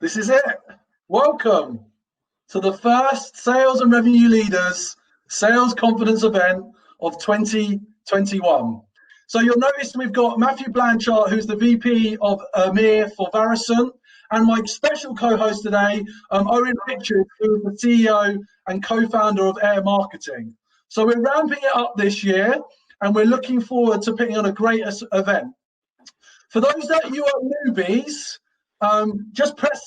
This is it. Welcome to the first Sales and Revenue Leaders Sales Confidence event of 2021. So you'll notice we've got Matthew Blanchard, who's the VP of EMEA for Varison, and my special co-host today, Owen Richards, who is the CEO and co-founder of Air Marketing. So we're ramping it up this year, and we're looking forward to putting on a great event. For those that you are newbies, just press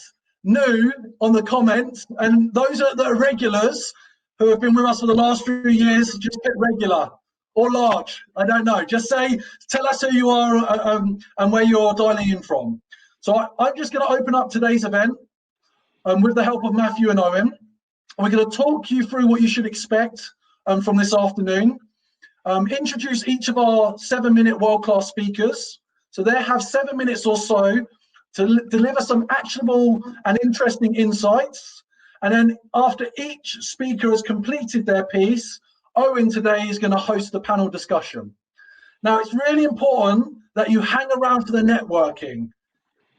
new on the comments, and those that are regulars who have been with us for the last few years, just hit regular or large. I don't know. Just tell us who you are and where you're dialing in from. So I'm just going to open up today's event with the help of Matthew and Owen. We're going to talk you through what you should expect from this afternoon. Introduce each of our 7-minute world-class speakers. So they have 7 minutes or so to deliver some actionable and interesting insights. And then after each speaker has completed their piece, Owen today is going to host the panel discussion. Now, it's really important that you hang around for the networking.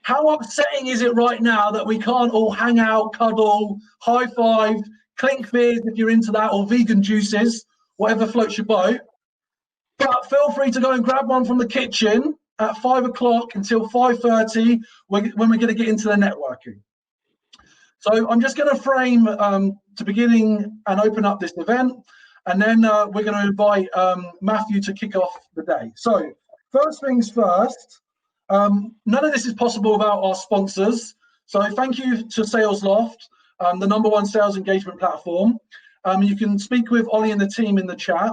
How upsetting is it right now that we can't all hang out, cuddle, high five, clink beers if you're into that, or vegan juices, whatever floats your boat. But feel free to go and grab one from the kitchen at 5 o'clock until 5:30 when we're going to get into the networking. So I'm just going to frame to beginning and open up this event, and then we're going to invite Matthew to kick off the day. So first things first, none of this is possible without our sponsors. So thank you to SalesLoft, the #1 sales engagement platform. You can speak with Ollie and the team in the chat.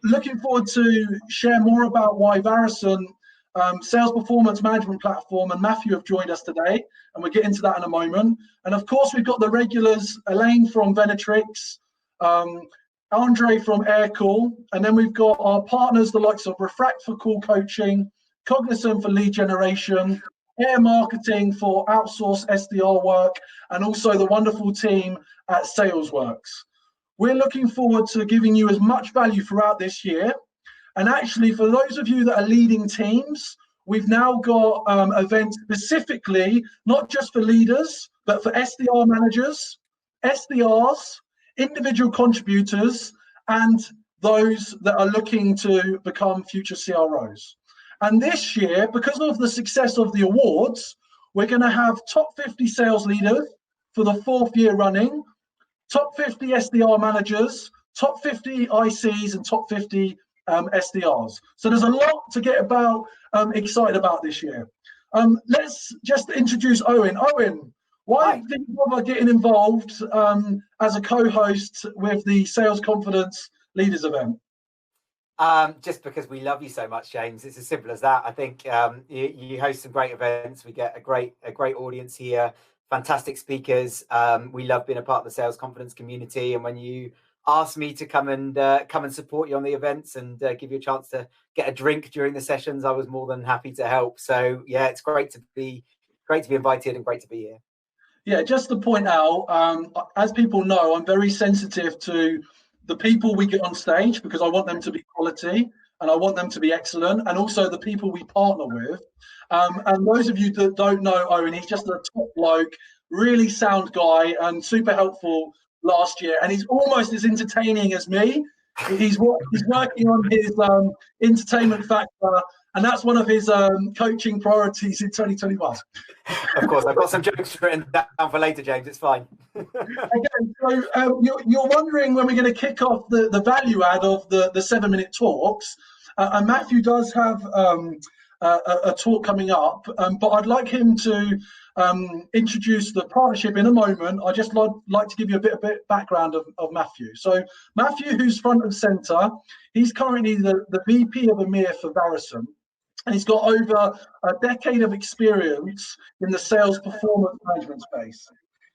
Looking forward to share more about why Varison Sales Performance Management Platform and Matthew have joined us today, and we'll get into that in a moment. And of course, we've got the regulars, Elaine from Venetrix, Andre from Aircall, and then we've got our partners, the likes of Refract for call coaching, Cognizant for lead generation, Air Marketing for outsourced SDR work, and also the wonderful team at SalesWorks. We're looking forward to giving you as much value throughout this year. And actually, for those of you that are leading teams, we've now got events specifically, not just for leaders, but for SDR managers, SDRs, individual contributors, and those that are looking to become future CROs. And this year, because of the success of the awards, we're going to have top 50 sales leaders for the 4th year running, top 50 SDR managers, top 50 ICs, and top 50 SDRs. So there's a lot to get excited about this year. Let's just introduce Owen. Owen, why did you bother getting involved as a co-host with the Sales Confidence Leaders event? Just because we love you so much, James. It's as simple as that. I think you host some great events. We get a great audience here, fantastic speakers. We love being a part of the Sales Confidence community. And when you asked me to come and support you on the events and give you a chance to get a drink during the sessions, I was more than happy to help. So yeah, it's great to be invited and great to be here. Yeah, just to point out, as people know, I'm very sensitive to the people we get on stage because I want them to be quality and I want them to be excellent, and also the people we partner with. And those of you that don't know Owen, he's just a top bloke, really sound guy, and super helpful last year. And he's almost as entertaining as me. He's working on his entertainment factor, and that's one of his coaching priorities in 2021. Of course, I've got some jokes written down for later, James. It's fine. Okay, so you're wondering when we're going to kick off the value add of the 7-minute talks, and Matthew does have a talk coming up, but I'd like him to introduce the partnership in a moment. I just like to give you a bit of background of Matthew. So Matthew, who's front and center, he's currently the VP of EMEA for Varison, and he's got over a decade of experience in the sales performance management space.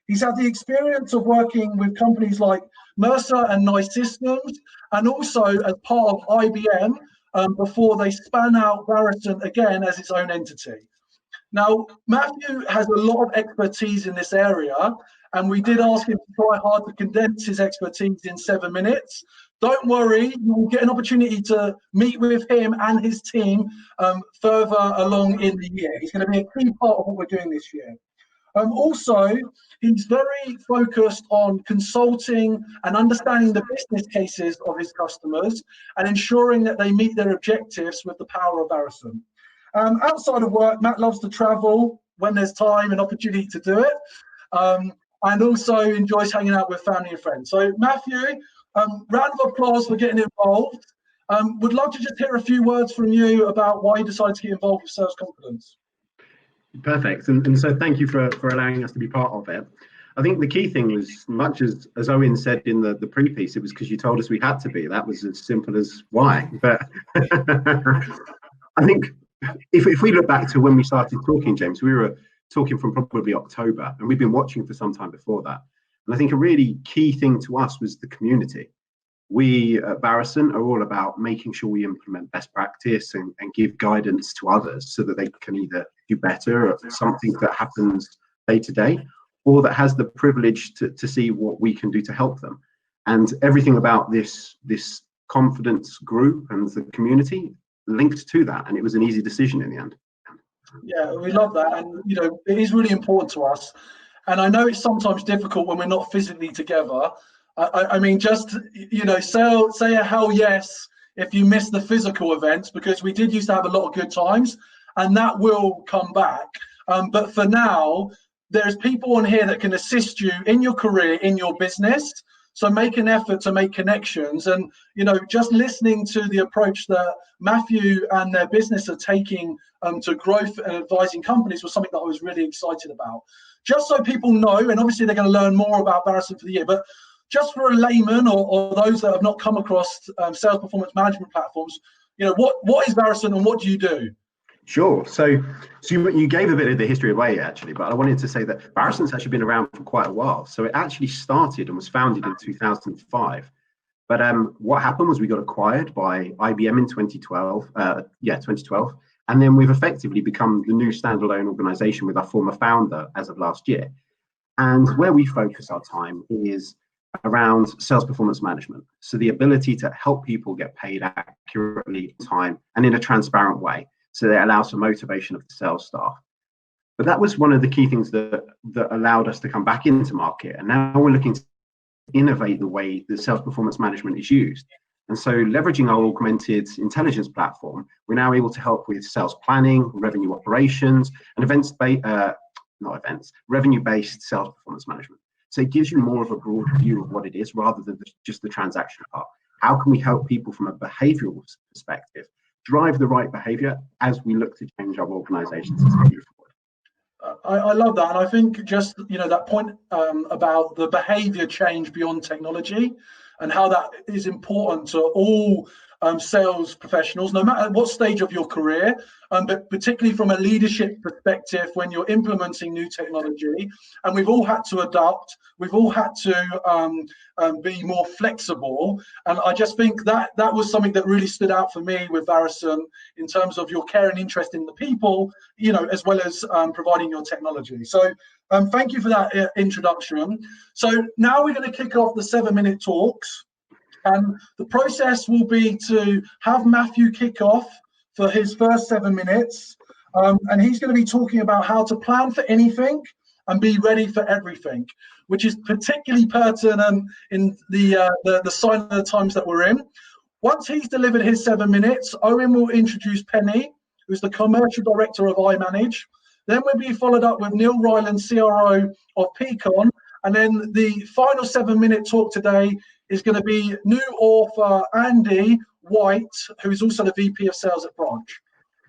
He's had the experience of working with companies like Mercer and Nice Systems, and also as part of IBM before they span out Varison again as its own entity. Now, Matthew has a lot of expertise in this area, and we did ask him to try hard to condense his expertise in 7 minutes. Don't worry, you will get an opportunity to meet with him and his team further along in the year. He's going to be a key part of what we're doing this year. Also, he's very focused on consulting and understanding the business cases of his customers and ensuring that they meet their objectives with the power of Barrison. Outside of work, Matt loves to travel when there's time and opportunity to do it, and also enjoys hanging out with family and friends. So Matthew, round of applause for getting involved. Would love to just hear a few words from you about why you decided to get involved with Sales Confidence. Perfect, and so thank you for allowing us to be part of it. I think the key thing was, much as Owen said in the pre-piece, it was because you told us we had to be. That was as simple as why. But I think if we look back to when we started talking, James, we were talking from probably October, and we've been watching for some time before that. And I think a really key thing to us was the community. We at Barrison are all about making sure we implement best practice and give guidance to others so that they can either do better at something that happens day to day, or that has the privilege to see what we can do to help them. And everything about this confidence group and the community linked to that, and it was an easy decision in the end. Yeah, we love that, and you know, it is really important to us. And I know it's sometimes difficult when we're not physically together. I mean, just, you know, say a hell yes if you miss the physical events, because we did used to have a lot of good times, and that will come back. But for now, there's people on here that can assist you in your career, in your business. So make an effort to make connections. And, you know, just listening to the approach that Matthew and their business are taking to growth and advising companies was something that I was really excited about. Just so people know, and obviously they're going to learn more about Barrison for the year, but just for a layman or those that have not come across sales performance management platforms, you know, what is Barrison and what do you do? Sure. So you gave a bit of the history away, actually, but I wanted to say that Barrison's actually been around for quite a while. So it actually started and was founded in 2005. But what happened was we got acquired by IBM in 2012. 2012. And then we've effectively become the new standalone organization with our former founder as of last year. And where we focus our time is around sales performance management. So the ability to help people get paid accurately, time, and in a transparent way. So that allows for motivation of the sales staff. But that was one of the key things that allowed us to come back into market. And now we're looking to innovate the way that sales performance management is used. And so leveraging our augmented intelligence platform, we're now able to help with sales planning, revenue operations, and revenue-based sales performance management. So it gives you more of a broad view of what it is rather than just the transaction part. How can we help people from a behavioral perspective drive the right behavior as we look to change our organizations as we move forward? I love that. And I think just, you know, that point about the behavior change beyond technology and how that is important to all sales professionals, no matter what stage of your career, but particularly from a leadership perspective when you're implementing new technology. And we've all had to adapt. We've all had to be more flexible. And I just think that was something that really stood out for me with Barrison in terms of your care and interest in the people, you know, as well as providing your technology. So thank you for that introduction. So now we're going to kick off the 7-minute talks. And the process will be to have Matthew kick off for his first 7 minutes. And he's going to be talking about how to plan for anything and be ready for everything, which is particularly pertinent in the sign of the times that we're in. Once he's delivered his 7 minutes, Owen will introduce Penny, who's the commercial director of iManage. Then we'll be followed up with Neil Ryland, CRO of Peakon. And then the final 7-minute talk today is going to be new author Andy White, who's also the VP of Sales at Branch.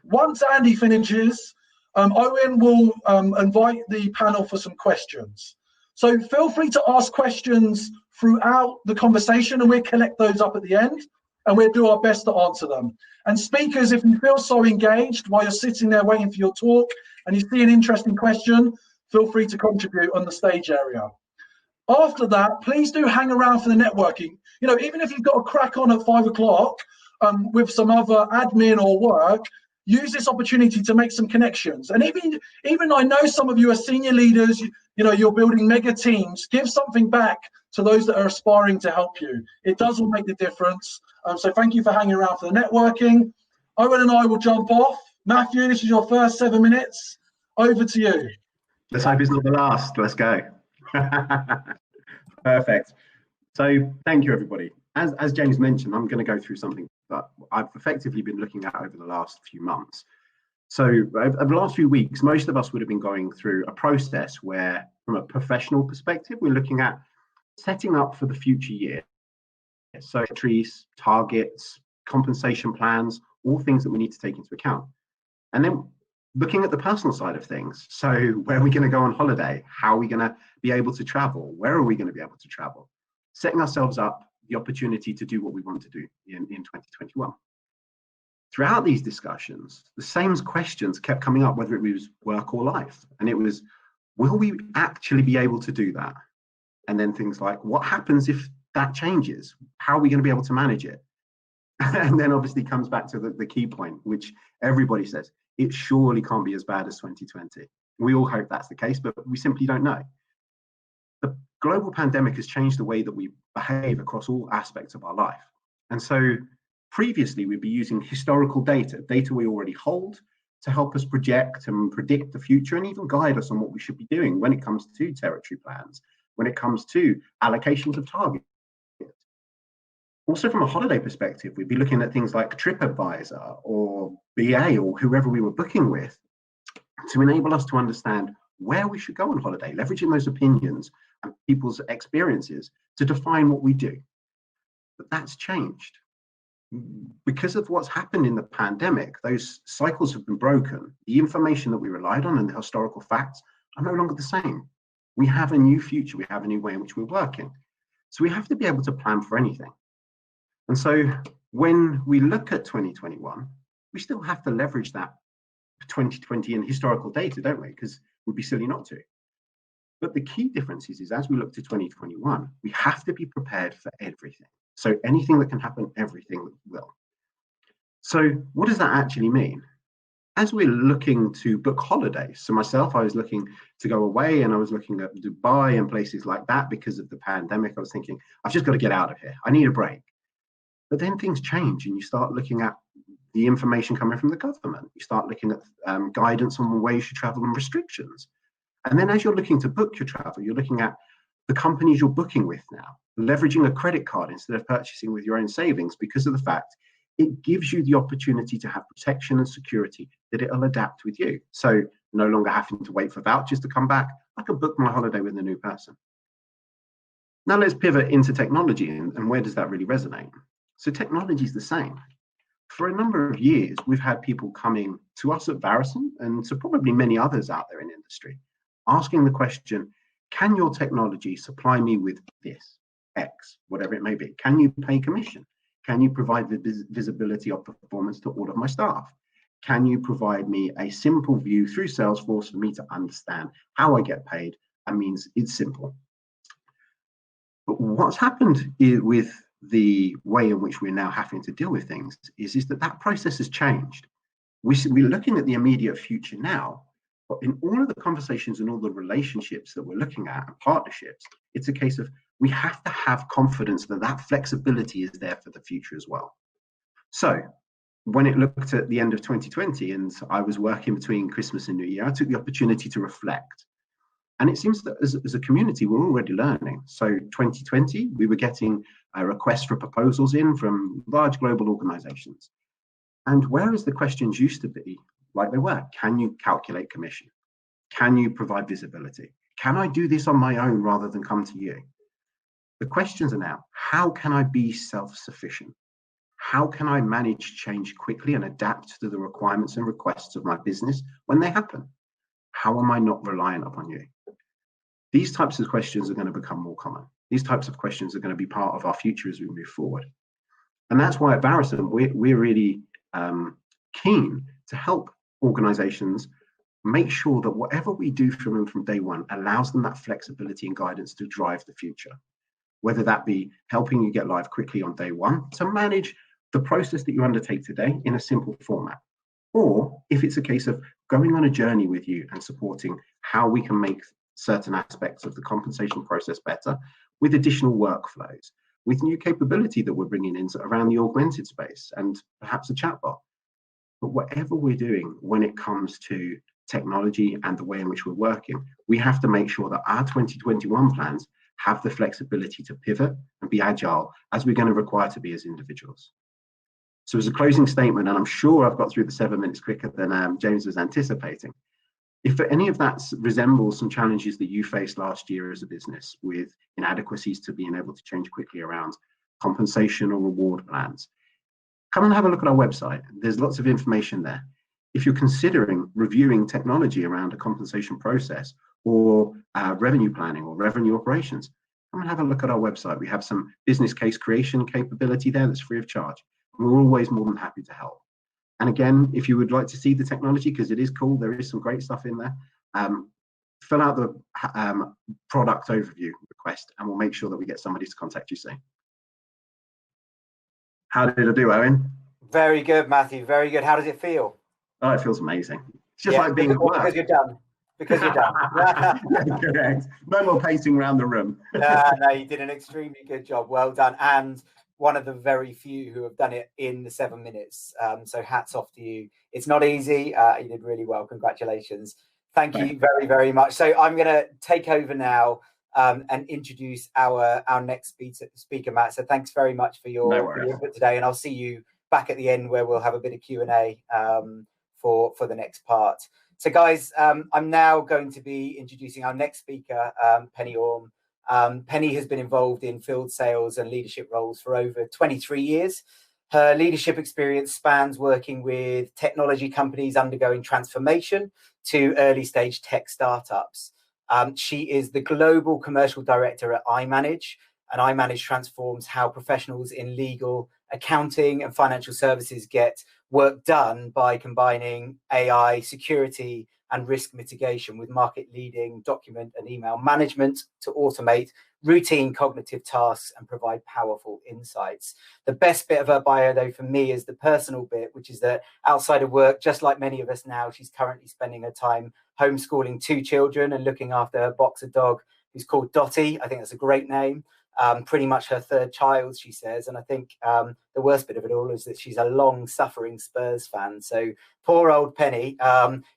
Once Andy finishes, Owen will invite the panel for some questions. So feel free to ask questions throughout the conversation, and we'll collect those up at the end, and we'll do our best to answer them. And speakers, if you feel so engaged while you're sitting there waiting for your talk and you see an interesting question, feel free to contribute on the stage area. After that, please do hang around for the networking. You know, even if you've got a crack on at 5 o'clock with some other admin or work, use this opportunity to make some connections. And even I know some of you are senior leaders, you know, you're building mega teams. Give something back to those that are aspiring to help you. It does all make the difference. So thank you for hanging around for the networking. Owen and I will jump off. Matthew, this is your first 7 minutes. Over to you. Let's hope it's not the last. Let's go. Perfect. So thank you, everybody. As James mentioned, I'm going to go through something that I've effectively been looking at over the last few months. So over the last few weeks, most of us would have been going through a process where, from a professional perspective, we're looking at setting up for the future year. So trees, targets, compensation plans, all things that we need to take into account. And then looking at the personal side of things. So where are we going to go on holiday? How are we going to be able to travel? Where are we going to be able to travel? Setting ourselves up the opportunity to do what we want to do in 2021. Throughout these discussions, the same questions kept coming up, whether it was work or life. And it was, will we actually be able to do that? And then things like, what happens if that changes? How are we going to be able to manage it? And then obviously comes back to the key point, which everybody says, it surely can't be as bad as 2020. We all hope that's the case, but we simply don't know. The global pandemic has changed the way that we behave across all aspects of our life. And so previously, we'd be using historical data we already hold, to help us project and predict the future and even guide us on what we should be doing when it comes to territory plans, when it comes to allocations of targets. Also, from a holiday perspective, we'd be looking at things like TripAdvisor or BA or whoever we were booking with to enable us to understand where we should go on holiday, leveraging those opinions and people's experiences to define what we do. But that's changed. Because of what's happened in the pandemic, those cycles have been broken. The information that we relied on and the historical facts are no longer the same. We have a new future. We have a new way in which we're working. So we have to be able to plan for anything. And so when we look at 2021, we still have to leverage that 2020 and historical data, don't we? Because we'd be silly not to. But the key difference is as we look to 2021, we have to be prepared for everything. So anything that can happen, everything will. So what does that actually mean? As we're looking to book holidays, so myself, I was looking to go away and I was looking at Dubai and places like that because of the pandemic. I was thinking, I've just got to get out of here. I need a break. But then things change and you start looking at the information coming from the government. You start looking at guidance on where you should travel and restrictions. And then as you're looking to book your travel, you're looking at the companies you're booking with now, leveraging a credit card instead of purchasing with your own savings because of the fact it gives you the opportunity to have protection and security that it'll adapt with you. So no longer having to wait for vouchers to come back, I can book my holiday with a new person. Now let's pivot into technology and where does that really resonate? So technology is the same. For a number of years, we've had people coming to us at Varison and to probably many others out there in industry, asking the question, can your technology supply me with this, X, whatever it may be? Can you pay commission? Can you provide the visibility of performance to all of my staff? Can you provide me a simple view through Salesforce for me to understand how I get paid? That means it's simple. But what's happened with the way in which we're now having to deal with things is that process has changed. We're looking at the immediate future now, but in all of the conversations and all the relationships that we're looking at and partnerships, it's a case of we have to have confidence that that flexibility is there for the future as well. So when it looked at the end of 2020 and I was working between Christmas and New Year, I took the opportunity to reflect. And it seems that as a community, we're already learning. So 2020, we were getting requests for proposals in from large global organizations. And whereas the questions used to be like they were, can you calculate commission? Can you provide visibility? Can I do this on my own rather than come to you? The questions are now, how can I be self-sufficient? How can I manage change quickly and adapt to the requirements and requests of my business when they happen? How am I not reliant upon you? These types of questions are going to become more common. These types of questions are going to be part of our future as we move forward. And that's why at Varison, we're really keen to help organizations make sure that whatever we do from day one allows them that flexibility and guidance to drive the future. Whether that be helping you get live quickly on day one to manage the process that you undertake today in a simple format. Or if it's a case of going on a journey with you and supporting how we can make certain aspects of the compensation process better with additional workflows, with new capability that we're bringing in around the augmented space and perhaps a chatbot. But whatever we're doing when it comes to technology and the way in which we're working, we have to make sure that our 2021 plans have the flexibility to pivot and be agile as we're going to require to be as individuals. So as a closing statement, and I'm sure I've got through the 7 minutes quicker than James was anticipating, if any of that resembles some challenges that you faced last year as a business with inadequacies to being able to change quickly around compensation or reward plans, come and have a look at our website. There's lots of information there. If you're considering reviewing technology around a compensation process or revenue planning or revenue operations, come and have a look at our website. We have some business case creation capability there that's free of charge. We're always more than happy to help. And again, if you would like to see the technology, because it is cool, there is some great stuff in there, fill out the product overview request and we'll make sure that we get somebody to contact you soon. How did I do, Owen? Very good, Matthew. Very good. How does it feel? Oh, it feels amazing. It's just like being at work. Because you're done. Because you're done. Correct. No more pacing around the room. No, you did an extremely good job. Well done. And one of the very few who have done it in the 7 minutes. So hats off to you. It's not easy. You did really well. Congratulations. Thank you very, very much. So I'm going to take over now and introduce our next speaker, Matt. So thanks very much for your input today. And I'll see you back at the end where we'll have a bit of Q&A for the next part. So guys, I'm now going to be introducing our next speaker, Penny Orme. Penny has been involved in field sales and leadership roles for over 23 years. Her leadership experience spans working with technology companies undergoing transformation to early stage tech startups. She is the global commercial director at iManage, and iManage transforms how professionals in legal, accounting and financial services get work done by combining AI, security and risk mitigation with market-leading document and email management to automate routine cognitive tasks and provide powerful insights. The best bit of her bio, though, for me is the personal bit, which is that outside of work, just like many of us now, she's currently spending her time homeschooling 2 children and looking after her boxer dog, who's called Dottie. I think that's a great name. Pretty much her 3rd child, she says. And I think the worst bit of it all is that she's a long-suffering Spurs fan. So poor old Penny.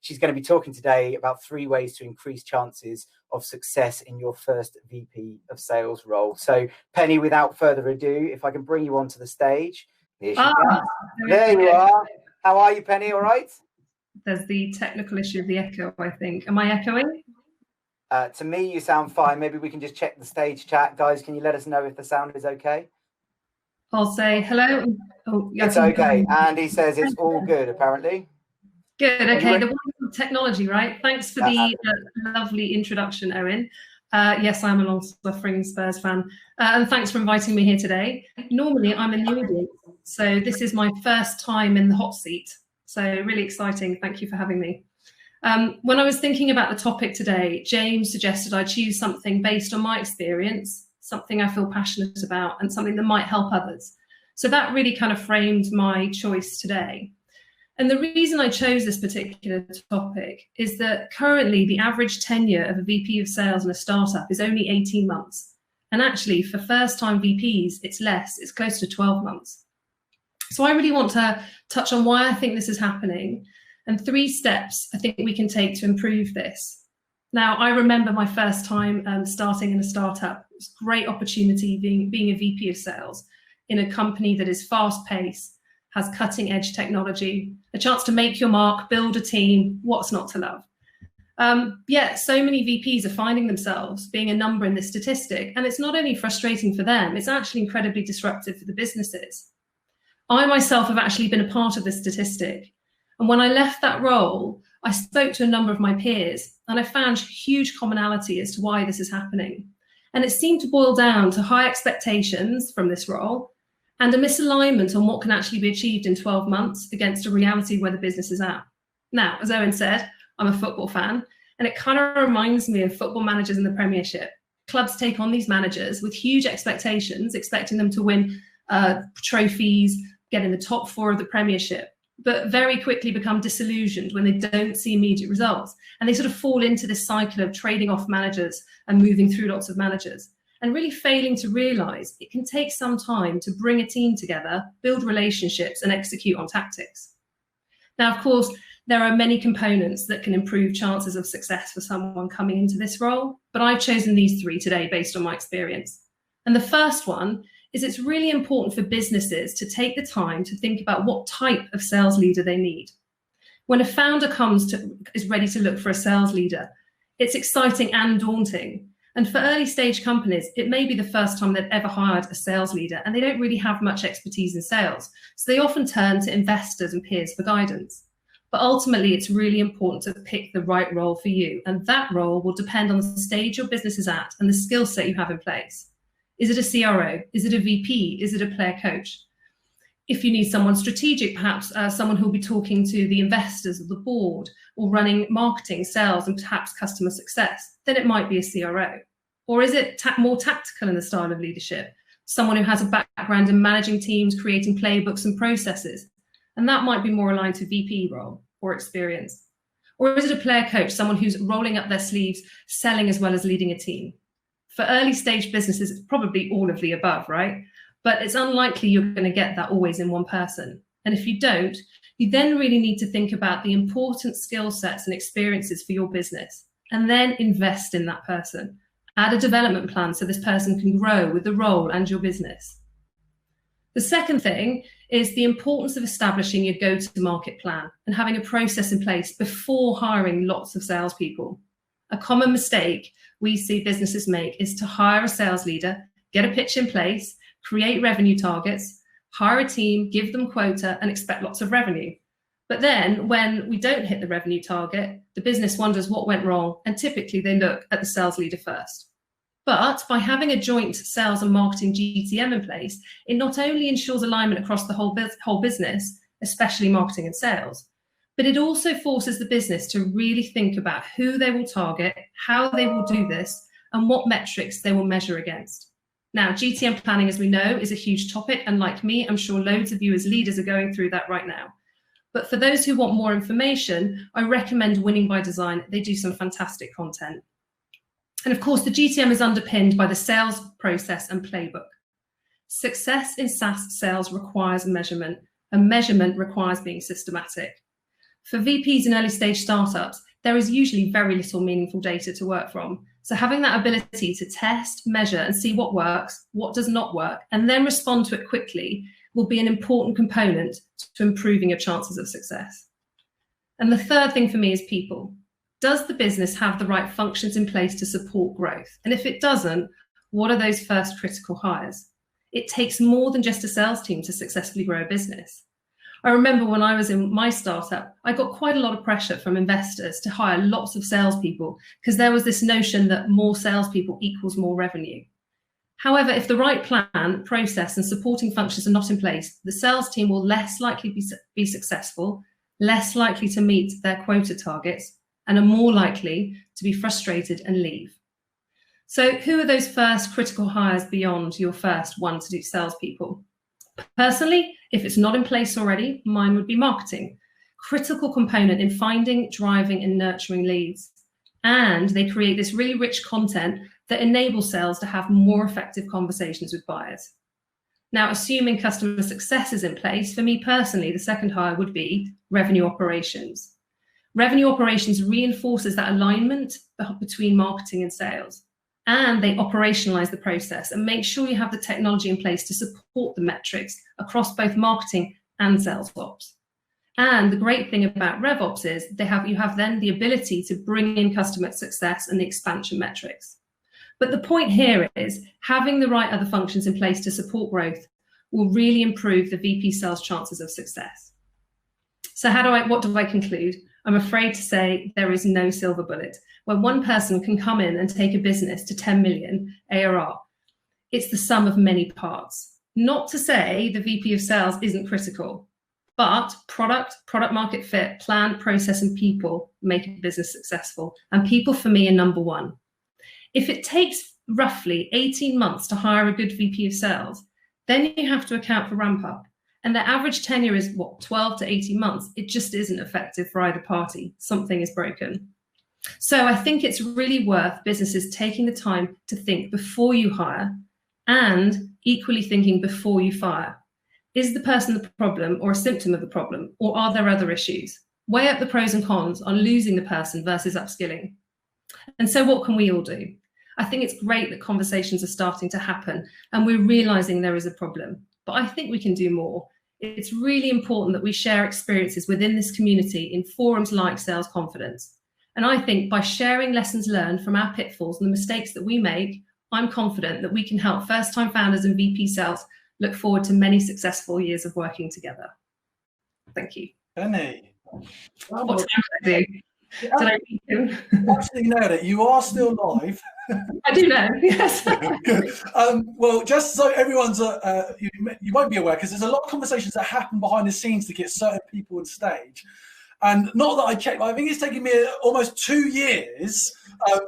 She's going to be talking today about 3 ways to increase chances of success in your first VP of sales role. So Penny, without further ado, if I can bring you onto the stage. Here she comes. There you are. How are you, Penny? All right? There's the technical issue of the echo, I think. Am I echoing? To me, you sound fine. Maybe we can just check the stage chat. Guys, can you let us know if the sound is okay? I'll say hello. Oh, it's okay. Andy says it's all good, apparently. Good. Okay. The wonderful technology, right? Thanks for the lovely introduction, Owen. Yes, I'm a long-suffering Spurs fan. And thanks for inviting me here today. Normally, I'm a new audience, so this is my first time in the hot seat. So really exciting. Thank you for having me. When I was thinking about the topic today, James suggested I choose something based on my experience, something I feel passionate about, and something that might help others. So that really kind of framed my choice today. And the reason I chose this particular topic is that currently the average tenure of a VP of sales in a startup is only 18 months. And actually for first-time VPs, it's less, it's close to 12 months. So I really want to touch on why I think this is happening and 3 steps I think we can take to improve this. Now, I remember my first time starting in a startup. It was a great opportunity being a VP of sales in a company that is fast-paced, has cutting-edge technology, a chance to make your mark, build a team. What's not to love? Yet so many VPs are finding themselves being a number in this statistic, and it's not only frustrating for them, it's actually incredibly disruptive for the businesses. I myself have actually been a part of this statistic. And when I left that role, I spoke to a number of my peers and I found huge commonality as to why this is happening. And it seemed to boil down to high expectations from this role and a misalignment on what can actually be achieved in 12 months against a reality where the business is at. Now, as Owen said, I'm a football fan, and it kind of reminds me of football managers in the Premiership. Clubs take on these managers with huge expectations, expecting them to win trophies, get in the top 4 of the Premiership, but very quickly become disillusioned when they don't see immediate results. And they sort of fall into this cycle of trading off managers and moving through lots of managers and really failing to realize it can take some time to bring a team together, build relationships and execute on tactics. Now, of course, There are many components that can improve chances of success for someone coming into this role, but I've chosen these 3 today based on my experience. And the first one is it's really important for businesses to take the time to think about what type of sales leader they need. When a founder is ready to look for a sales leader, it's exciting and daunting. And for early stage companies, it may be the first time they've ever hired a sales leader and they don't really have much expertise in sales. So they often turn to investors and peers for guidance. But ultimately, it's really important to pick the right role for you. And that role will depend on the stage your business is at and the skill set you have in place. Is it a CRO? Is it a VP? Is it a player coach? If you need someone strategic, perhaps someone who'll be talking to the investors or the board or running marketing, sales, and perhaps customer success, then it might be a CRO. Or is it more tactical in the style of leadership? Someone who has a background in managing teams, creating playbooks and processes, and that might be more aligned to VP role or experience. Or is it a player coach, someone who's rolling up their sleeves, selling as well as leading a team? For early stage businesses, it's probably all of the above, right? But it's unlikely you're going to get that always in one person. And if you don't, you then really need to think about the important skill sets and experiences for your business, and then invest in that person. Add a development plan so this person can grow with the role and your business. The second thing is the importance of establishing your go-to-market plan and having a process in place before hiring lots of salespeople. A common mistake we see businesses make is to hire a sales leader, get a pitch in place, create revenue targets, hire a team, give them quota, and expect lots of revenue. But then when we don't hit the revenue target, the business wonders what went wrong, and typically they look at the sales leader first. But by having a joint sales and marketing GTM in place, it not only ensures alignment across the whole business, especially marketing and sales, but it also forces the business to really think about who they will target, how they will do this, and what metrics they will measure against. Now, GTM planning, as we know, is a huge topic, and like me, I'm sure loads of you as leaders are going through that right now. But for those who want more information, I recommend Winning by Design. They do some fantastic content. And of course, the GTM is underpinned by the sales process and playbook. Success in SaaS sales requires measurement, and measurement requires being systematic. For VPs in early stage startups, there is usually very little meaningful data to work from. So having that ability to test, measure, and see what works, what does not work, and then respond to it quickly will be an important component to improving your chances of success. And the third thing for me is people. Does the business have the right functions in place to support growth? And if it doesn't, what are those first critical hires? It takes more than just a sales team to successfully grow a business. I remember when I was in my startup, I got quite a lot of pressure from investors to hire lots of salespeople because there was this notion that more salespeople equals more revenue. However, if the right plan, process, and supporting functions are not in place, the sales team will less likely be successful, less likely to meet their quota targets, and are more likely to be frustrated and leave. So who are those first critical hires beyond your first 1 to 2 salespeople? Personally, if it's not in place already, mine would be marketing. Critical component in finding, driving, and nurturing leads. And they create this really rich content that enables sales to have more effective conversations with buyers. Now, assuming customer success is in place, for me personally, the second hire would be revenue operations. Revenue operations reinforces that alignment between marketing and sales. And they operationalize the process and make sure you have the technology in place to support the metrics across both marketing and sales ops. And the great thing about RevOps is you have then the ability to bring in customer success and the expansion metrics. But the point here is having the right other functions in place to support growth will really improve the VP sales chances of success. So what do I conclude? I'm afraid to say there is no silver bullet. Where one person can come in and take a business to 10 million ARR, it's the sum of many parts. Not to say the VP of sales isn't critical, but product market fit, plan, process, and people make a business successful. And people for me are number one. If it takes roughly 18 months to hire a good VP of sales, then you have to account for ramp up. And the average tenure is 12 to 18 months. It just isn't effective for either party. Something is broken. So I think it's really worth businesses taking the time to think before you hire and equally thinking before you fire. Is the person the problem or a symptom of the problem, or are there other issues? weigh up the pros and cons on losing the person versus upskilling. And so what can we all do? I think it's great that conversations are starting to happen and we're realizing there is a problem, but I think we can do more. It's really important that we share experiences within this community in forums like Sales Confidence. And I think by sharing lessons learned from our pitfalls and the mistakes that we make, I'm confident that we can help first-time founders and VP sales look forward to many successful years of working together. Thank you. Penny. What time did I do? Did I beat him? Actually nailed it. You are still live. I do know, yes. Good. Well, just so everyone's, you won't be aware, because there's a lot of conversations that happen behind the scenes to get certain people on stage. And not that I checked, but I think it's taken me almost 2 years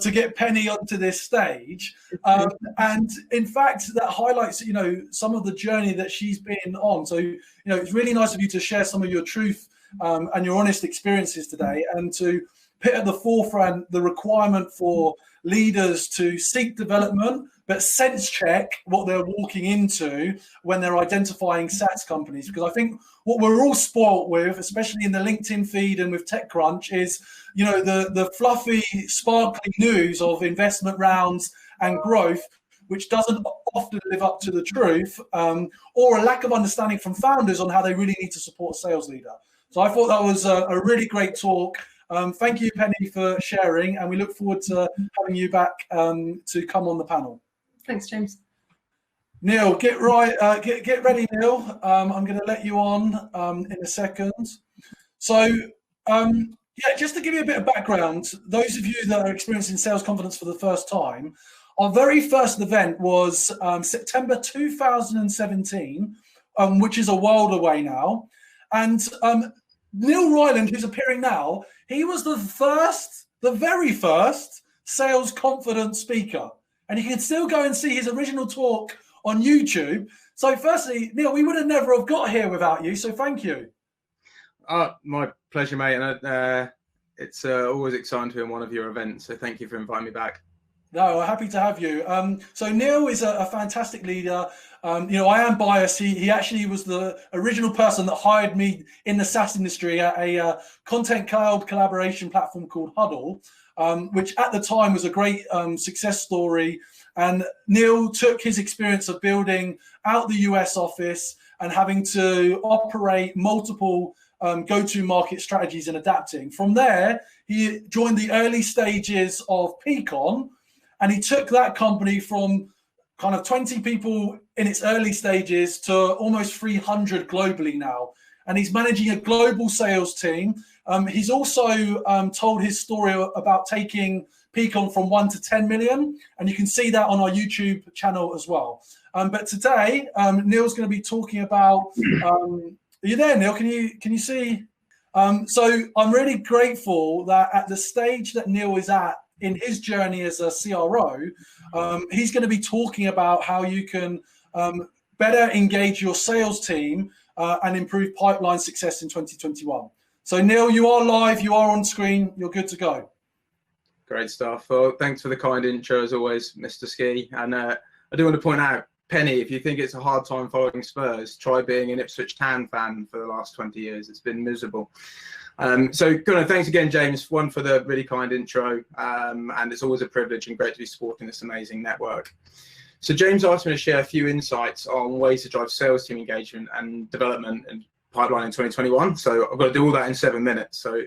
to get Penny onto this stage. And in fact, that highlights, some of the journey that she's been on. So, it's really nice of you to share some of your truth and your honest experiences today, and to put at the forefront the requirement for leaders to seek development, but sense check what they're walking into when they're identifying SaaS companies. Because I think what we're all spoilt with, especially in the LinkedIn feed and with TechCrunch, is the fluffy, sparkly news of investment rounds and growth, which doesn't often live up to the truth, or a lack of understanding from founders on how they really need to support a sales leader. So I thought that was a really great talk. Thank you, Penny, for sharing, and we look forward to having you back to come on the panel. Thanks, James. Neil, get ready, Neil. I'm going to let you on in a second. So, just to give you a bit of background, those of you that are experiencing sales confidence for the first time, our very first event was September 2017, which is a world away now. And Neil Ryland, who's appearing now, he was the very first sales confidence speaker. And you can still go and see his original talk on YouTube. So firstly, Neil, we would have never have got here without you. So thank you. My pleasure, mate. And it's always exciting to be in one of your events. So thank you for inviting me back. No, happy to have you. So Neil is a fantastic leader. I am biased. He actually was the original person that hired me in the SaaS industry at a content cloud collaboration platform called Huddle, which at the time was a great success story. And Neil took his experience of building out the US office and having to operate multiple go-to-market strategies and adapting. From there, he joined the early stages of Peakon, and he took that company from kind of 20 people in its early stages to almost 300 globally now. And he's managing a global sales team. He's also told his story about taking Peakon from 1 to 10 million. And you can see that on our YouTube channel as well. But today, Neil's going to be talking about, are you there, Neil? Can you see? So I'm really grateful that at the stage that Neil is at in his journey as a CRO, he's going to be talking about how you can better engage your sales team and improve pipeline success in 2021. So Neil, you are live, you are on screen, you're good to go. Great stuff. Well, thanks for the kind intro as always, Mr. Ski. And I do want to point out, Penny, if you think it's a hard time following Spurs, try being an Ipswich Town fan for the last 20 years. It's been miserable. So thanks again, James, one, for the really kind intro. And it's always a privilege and great to be supporting this amazing network. So James asked me to share a few insights on ways to drive sales team engagement and development and pipeline in 2021. So I've got to do all that in 7 minutes. So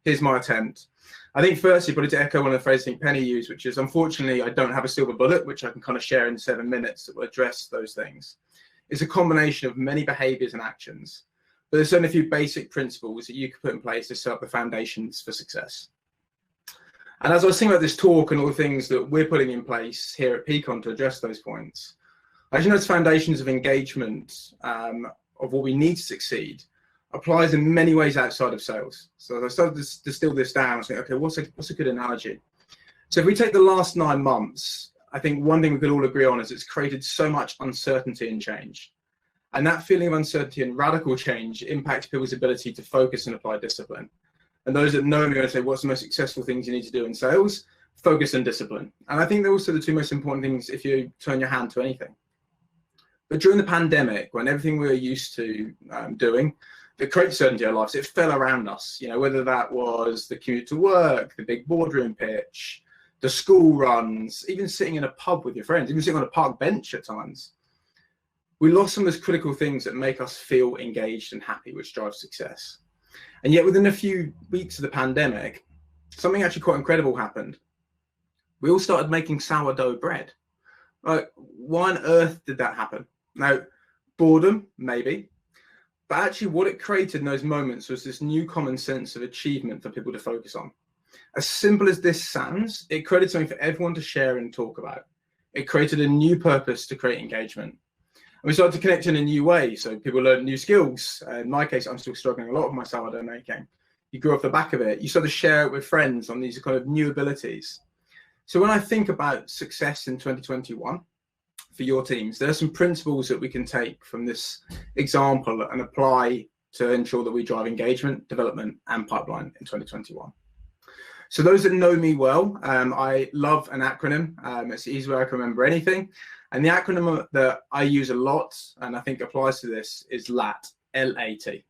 here's my attempt. I think firstly, probably to echo one of the phrases I think Penny used, which is, unfortunately, I don't have a silver bullet, which I can kind of share in 7 minutes that will address those things. It's a combination of many behaviors and actions, but there's only a few basic principles that you can put in place to set up the foundations for success. And as I was thinking about this talk and all the things that we're putting in place here at Peakon to address those points, I actually know foundations of engagement of what we need to succeed applies in many ways outside of sales. So as I started to distill this down, I was thinking, okay, what's a good analogy? So if we take the last 9 months, I think one thing we could all agree on is it's created so much uncertainty and change. And that feeling of uncertainty and radical change impacts people's ability to focus and apply discipline. And those that know me are going to say, what's the most successful things you need to do in sales? Focus and discipline. And I think they're also the two most important things if you turn your hand to anything. But during the pandemic, when everything we were used to doing that creates certainty in our lives. It fell around us, whether that was the commute to work, the big boardroom pitch, the school runs, even sitting in a pub with your friends, even sitting on a park bench at times. We lost some of those critical things that make us feel engaged and happy, which drives success. And yet within a few weeks of the pandemic, something actually quite incredible happened. We all started making sourdough bread. Like, why on earth did that happen? Now, boredom, maybe. But actually what it created in those moments was this new common sense of achievement for people to focus on. As simple as this sounds, it created something for everyone to share and talk about. It created a new purpose to create engagement. And we started to connect in a new way. So people learned new skills. In my case, I'm still struggling a lot with my sourdough making. You grew off the back of it. You sort of share it with friends on these kind of new abilities. So when I think about success in 2021 for your teams, there are some principles that we can take from this example and apply to ensure that we drive engagement, development, and pipeline in 2021. So those that know me well, I love an acronym. It's the easy way I can remember anything. And the acronym that I use a lot, and I think applies to this, is LAT, L-A-T.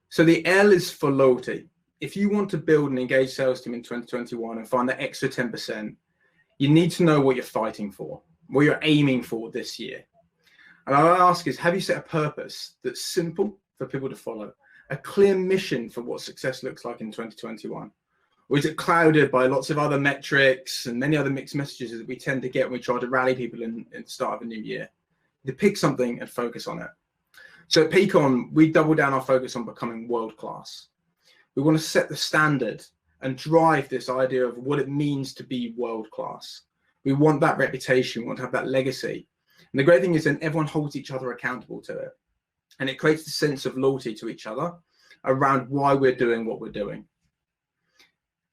So the L is for loyalty. If you want to build an engaged sales team in 2021 and find that extra 10%, you need to know what you're fighting for, what you're aiming for this year. And what I ask is, have you set a purpose that's simple for people to follow? A clear mission for what success looks like in 2021? Or is it clouded by lots of other metrics and many other mixed messages that we tend to get when we try to rally people in the start of a new year? You pick something and focus on it. So at Peakon, we double down our focus on becoming world-class. We want to set the standard and drive this idea of what it means to be world-class. We want that reputation, we want to have that legacy. And the great thing is then everyone holds each other accountable to it. And it creates a sense of loyalty to each other around why we're doing what we're doing.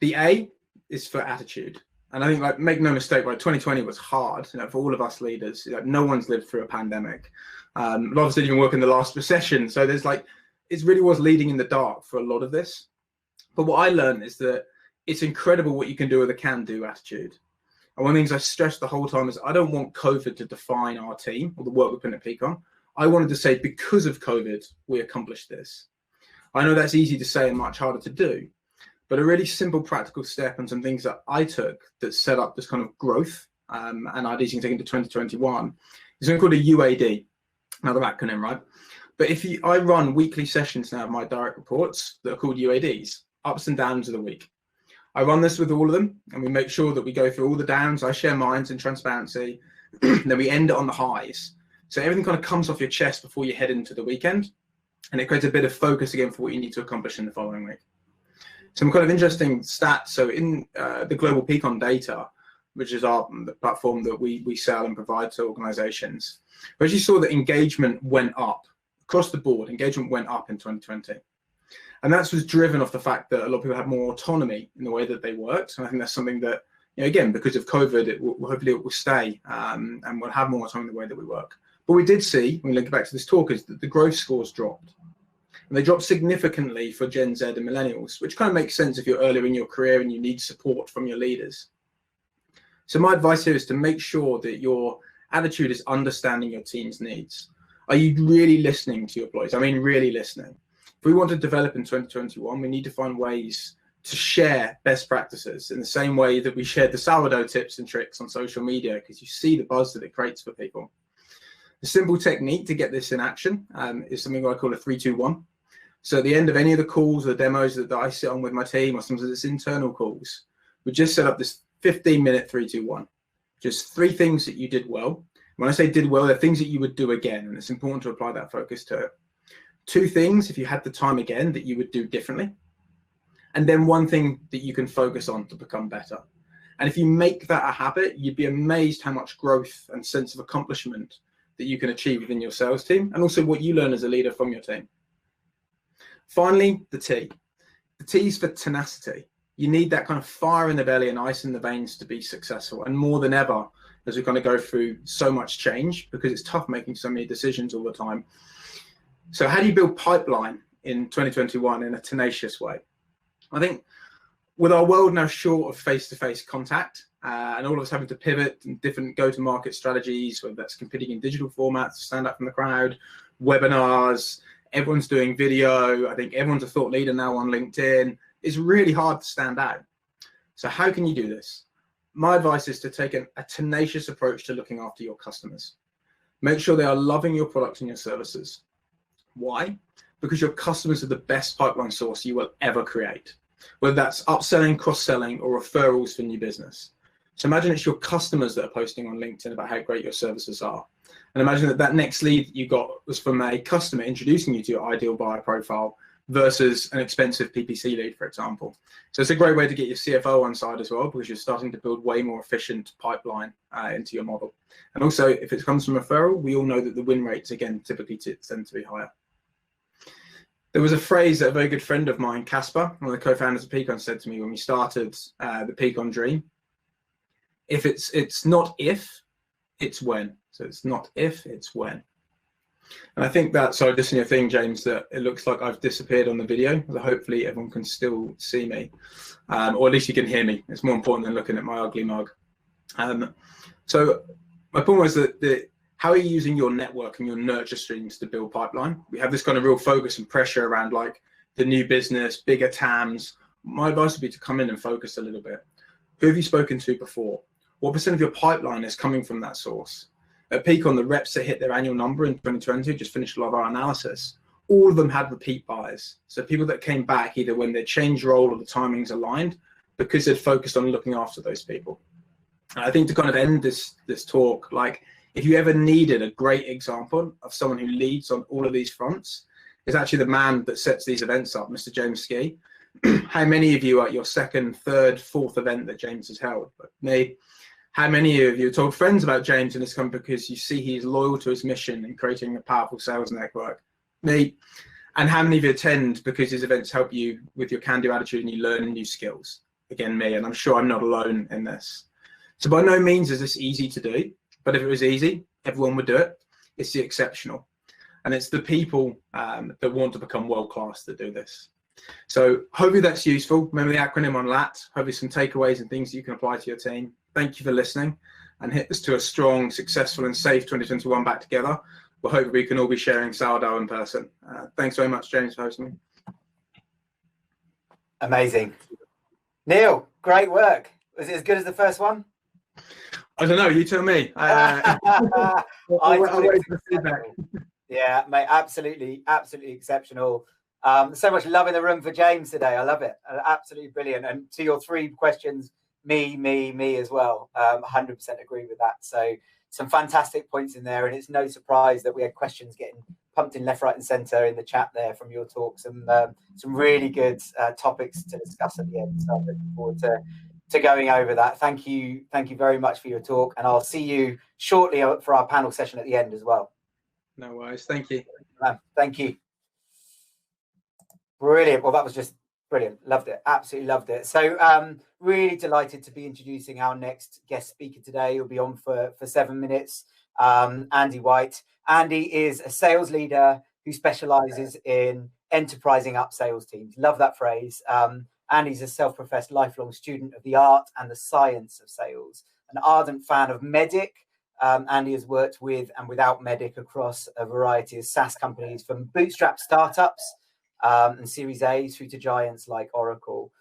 The A is for attitude. And I think, like, make no mistake, like 2020 was hard, for all of us leaders. No one's lived through a pandemic. A lot of us didn't even work in the last recession. So there's it really was leading in the dark for a lot of this. But what I learned is that it's incredible what you can do with a can-do attitude. And one of the things I stressed the whole time is I don't want COVID to define our team or the work we've been at Peakon. I wanted to say, because of COVID, we accomplished this. I know that's easy to say and much harder to do, but a really simple practical step and some things that I took that set up this kind of growth and ideas you can take into 2021 is something called a UAD, another acronym, right? But I run weekly sessions now of my direct reports that are called UADs, ups and downs of the week. I run this with all of them, and we make sure that we go through all the downs. I share mine in transparency, then we end it on the highs. So everything kind of comes off your chest before you head into the weekend, and it creates a bit of focus again for what you need to accomplish in the following week. Some kind of interesting stats. So in the global Peakon data, which is the platform that we sell and provide to organizations, we actually saw that engagement went up across the board. Engagement went up in 2020. And that was driven off the fact that a lot of people had more autonomy in the way that they worked. And I think that's something that, again, because of COVID, hopefully it will stay and we'll have more autonomy in the way that we work. But we did see, when we link back to this talk, is that the growth scores dropped. And they dropped significantly for Gen Z and millennials, which kind of makes sense if you're earlier in your career and you need support from your leaders. So my advice here is to make sure that your attitude is understanding your team's needs. Are you really listening to your employees? I mean, really listening. If we want to develop in 2021, we need to find ways to share best practices in the same way that we shared the sourdough tips and tricks on social media, because you see the buzz that it creates for people. The simple technique to get this in action is something I call a 3-2-1. So at the end of any of the calls or demos that I sit on with my team, or sometimes it's internal calls, we just set up this 15-minute 3-2-1. Just 3 things that you did well. When I say did well, they're things that you would do again, and it's important to apply that focus to it. 2 things, if you had the time again, that you would do differently. And then 1 thing that you can focus on to become better. And if you make that a habit, you'd be amazed how much growth and sense of accomplishment that you can achieve within your sales team, and also what you learn as a leader from your team. Finally, the T. The T is for tenacity. You need that kind of fire in the belly and ice in the veins to be successful, and more than ever as we kind of go through so much change, because it's tough making so many decisions all the time. So how do you build pipeline in 2021 in a tenacious way? I think with our world now short of face-to-face contact and all of us having to pivot and different go-to-market strategies, whether that's competing in digital formats, stand up from the crowd, webinars, Everyone's doing video. I think everyone's a thought leader now on LinkedIn. It's really hard to stand out. So how can you do this? My advice is to take a tenacious approach to looking after your customers. Make sure they are loving your products and your services. Why? Because your customers are the best pipeline source you will ever create, whether that's upselling, cross-selling, or referrals for new business. So imagine it's your customers that are posting on LinkedIn about how great your services are. And imagine that next lead you got was from a customer introducing you to your ideal buyer profile versus an expensive PPC lead, for example. So it's a great way to get your CFO on side as well, because you're starting to build way more efficient pipeline into your model. And also, if it comes from referral, we all know that the win rates, again, typically tend to be higher. There was a phrase that a very good friend of mine, Casper, one of the co-founders of Peakon, said to me when we started the Peakon Dream. It's not if, it's when. So it's not if, it's when. And I think that, sorry, this is your thing, James, that it looks like I've disappeared on the video. So hopefully everyone can still see me, or at least you can hear me. It's more important than looking at my ugly mug. So my point was that how are you using your network and your nurture streams to build pipeline? We have this kind of real focus and pressure around like the new business, bigger TAMs. My advice would be to come in and focus a little bit. Who have you spoken to before? What % of your pipeline is coming from that source? At Peakon, the reps that hit their annual number in 2020, just finished a lot of our analysis, all of them had repeat buyers. So people that came back either when they changed role or the timings aligned, because they'd focused on looking after those people. And I think to kind of end this talk, like if you ever needed a great example of someone who leads on all of these fronts, is actually the man that sets these events up, Mr. James Ski. How many of you are at your second, third, fourth event that James has held? But me. How many of you told friends about James and his company because you see he's loyal to his mission in creating a powerful sales network? Me. And how many of you attend because his events help you with your can-do attitude and you learn new skills? Again, me, and I'm sure I'm not alone in this. So by no means is this easy to do, but if it was easy, everyone would do it. It's the exceptional. And it's the people that want to become world-class that do this. So hopefully that's useful. Remember the acronym on LAT, hopefully some takeaways and things that you can apply to your team. Thank you for listening, and hit us to a strong, successful and safe 2021 back together. We'll hope we can all be sharing sourdough in person. Thanks very much, James, for hosting me. Amazing. Neil, great work. Was it as good as the first one? I don't know, you tell me. Yeah, mate, absolutely exceptional. So much love in the room for James today. I love it. Absolutely brilliant. And to your 3 questions, me as well. 100% agree with that. So some fantastic points in there, and it's no surprise that we had questions getting pumped in left, right, and centre in the chat there from your talk. Some really good topics to discuss at the end. So I'm looking forward to going over that. Thank you very much for your talk, and I'll see you shortly for our panel session at the end as well. No worries. Thank you. Thank you. Brilliant. Well, that was just brilliant. Loved it. Absolutely loved it. So really delighted to be introducing our next guest speaker today. He'll be on for 7 minutes. Andy White. Andy is a sales leader who specializes in enterprising up sales teams. Love that phrase. Andy's a self-professed lifelong student of the art and the science of sales, an ardent fan of Medic. Andy has worked with and without Medic across a variety of SaaS companies, from bootstrap startups and Series A through to giants like Oracle.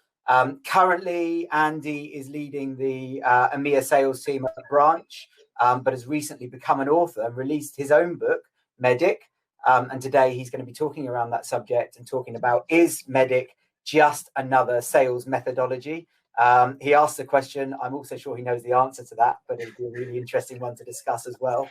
Currently, Andy is leading the EMEA sales team at Branch, but has recently become an author and released his own book, Medic. And today he's going to be talking around that subject and talking about, is Medic just another sales methodology? He asked the question. I'm also sure he knows the answer to that, but it'll be a really interesting one to discuss as well.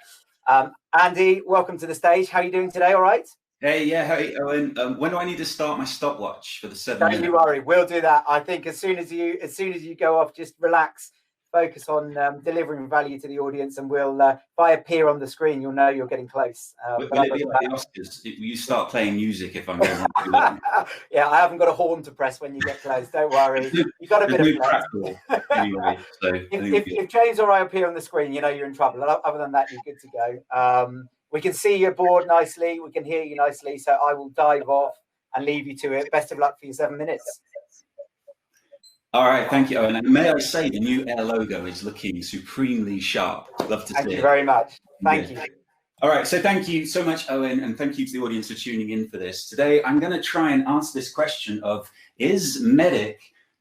Andy, welcome to the stage. How are you doing today? All right? Hey, yeah, hey, Owen. When do I need to start my stopwatch for the 7 minutes? Don't you worry, we'll do that. I think as soon as you go off, just relax, focus on delivering value to the audience, and we'll, if I appear on the screen, you'll know you're getting close. Will it be like the Oscars? Will you start playing music if I'm going on? Yeah, I haven't got a horn to press when you get close. Don't worry. You got a bit of flex. Anyway, so if James or I appear on the screen, you know you're in trouble. Other than that, you're good to go. We can see your board nicely. We can hear you nicely. So I will dive off and leave you to it. Best of luck for your 7 minutes. All right, thank you, Owen. And may I say, the new Air logo is looking supremely sharp. Love to see it. Thank you very much. Thank you. All right, so thank you so much, Owen, and thank you to the audience for tuning in for this. Today, I'm going to try and answer this question of, is MEDDIC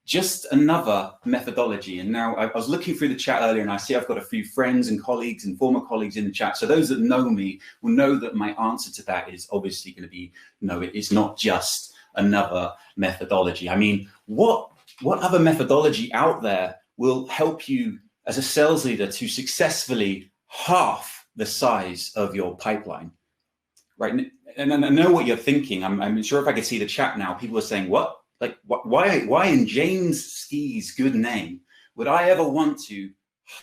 just another methodology? And now I was looking through the chat earlier and I see I've got a few friends and colleagues and former colleagues in the chat. So those that know me will know that my answer to that is obviously going to be, no, it is not just another methodology. I mean, what other methodology out there will help you as a sales leader to successfully halve the size of your pipeline, right? And I know what you're thinking. I'm sure if I could see the chat now, people are saying, what? Like, why in James Ski's good name would I ever want to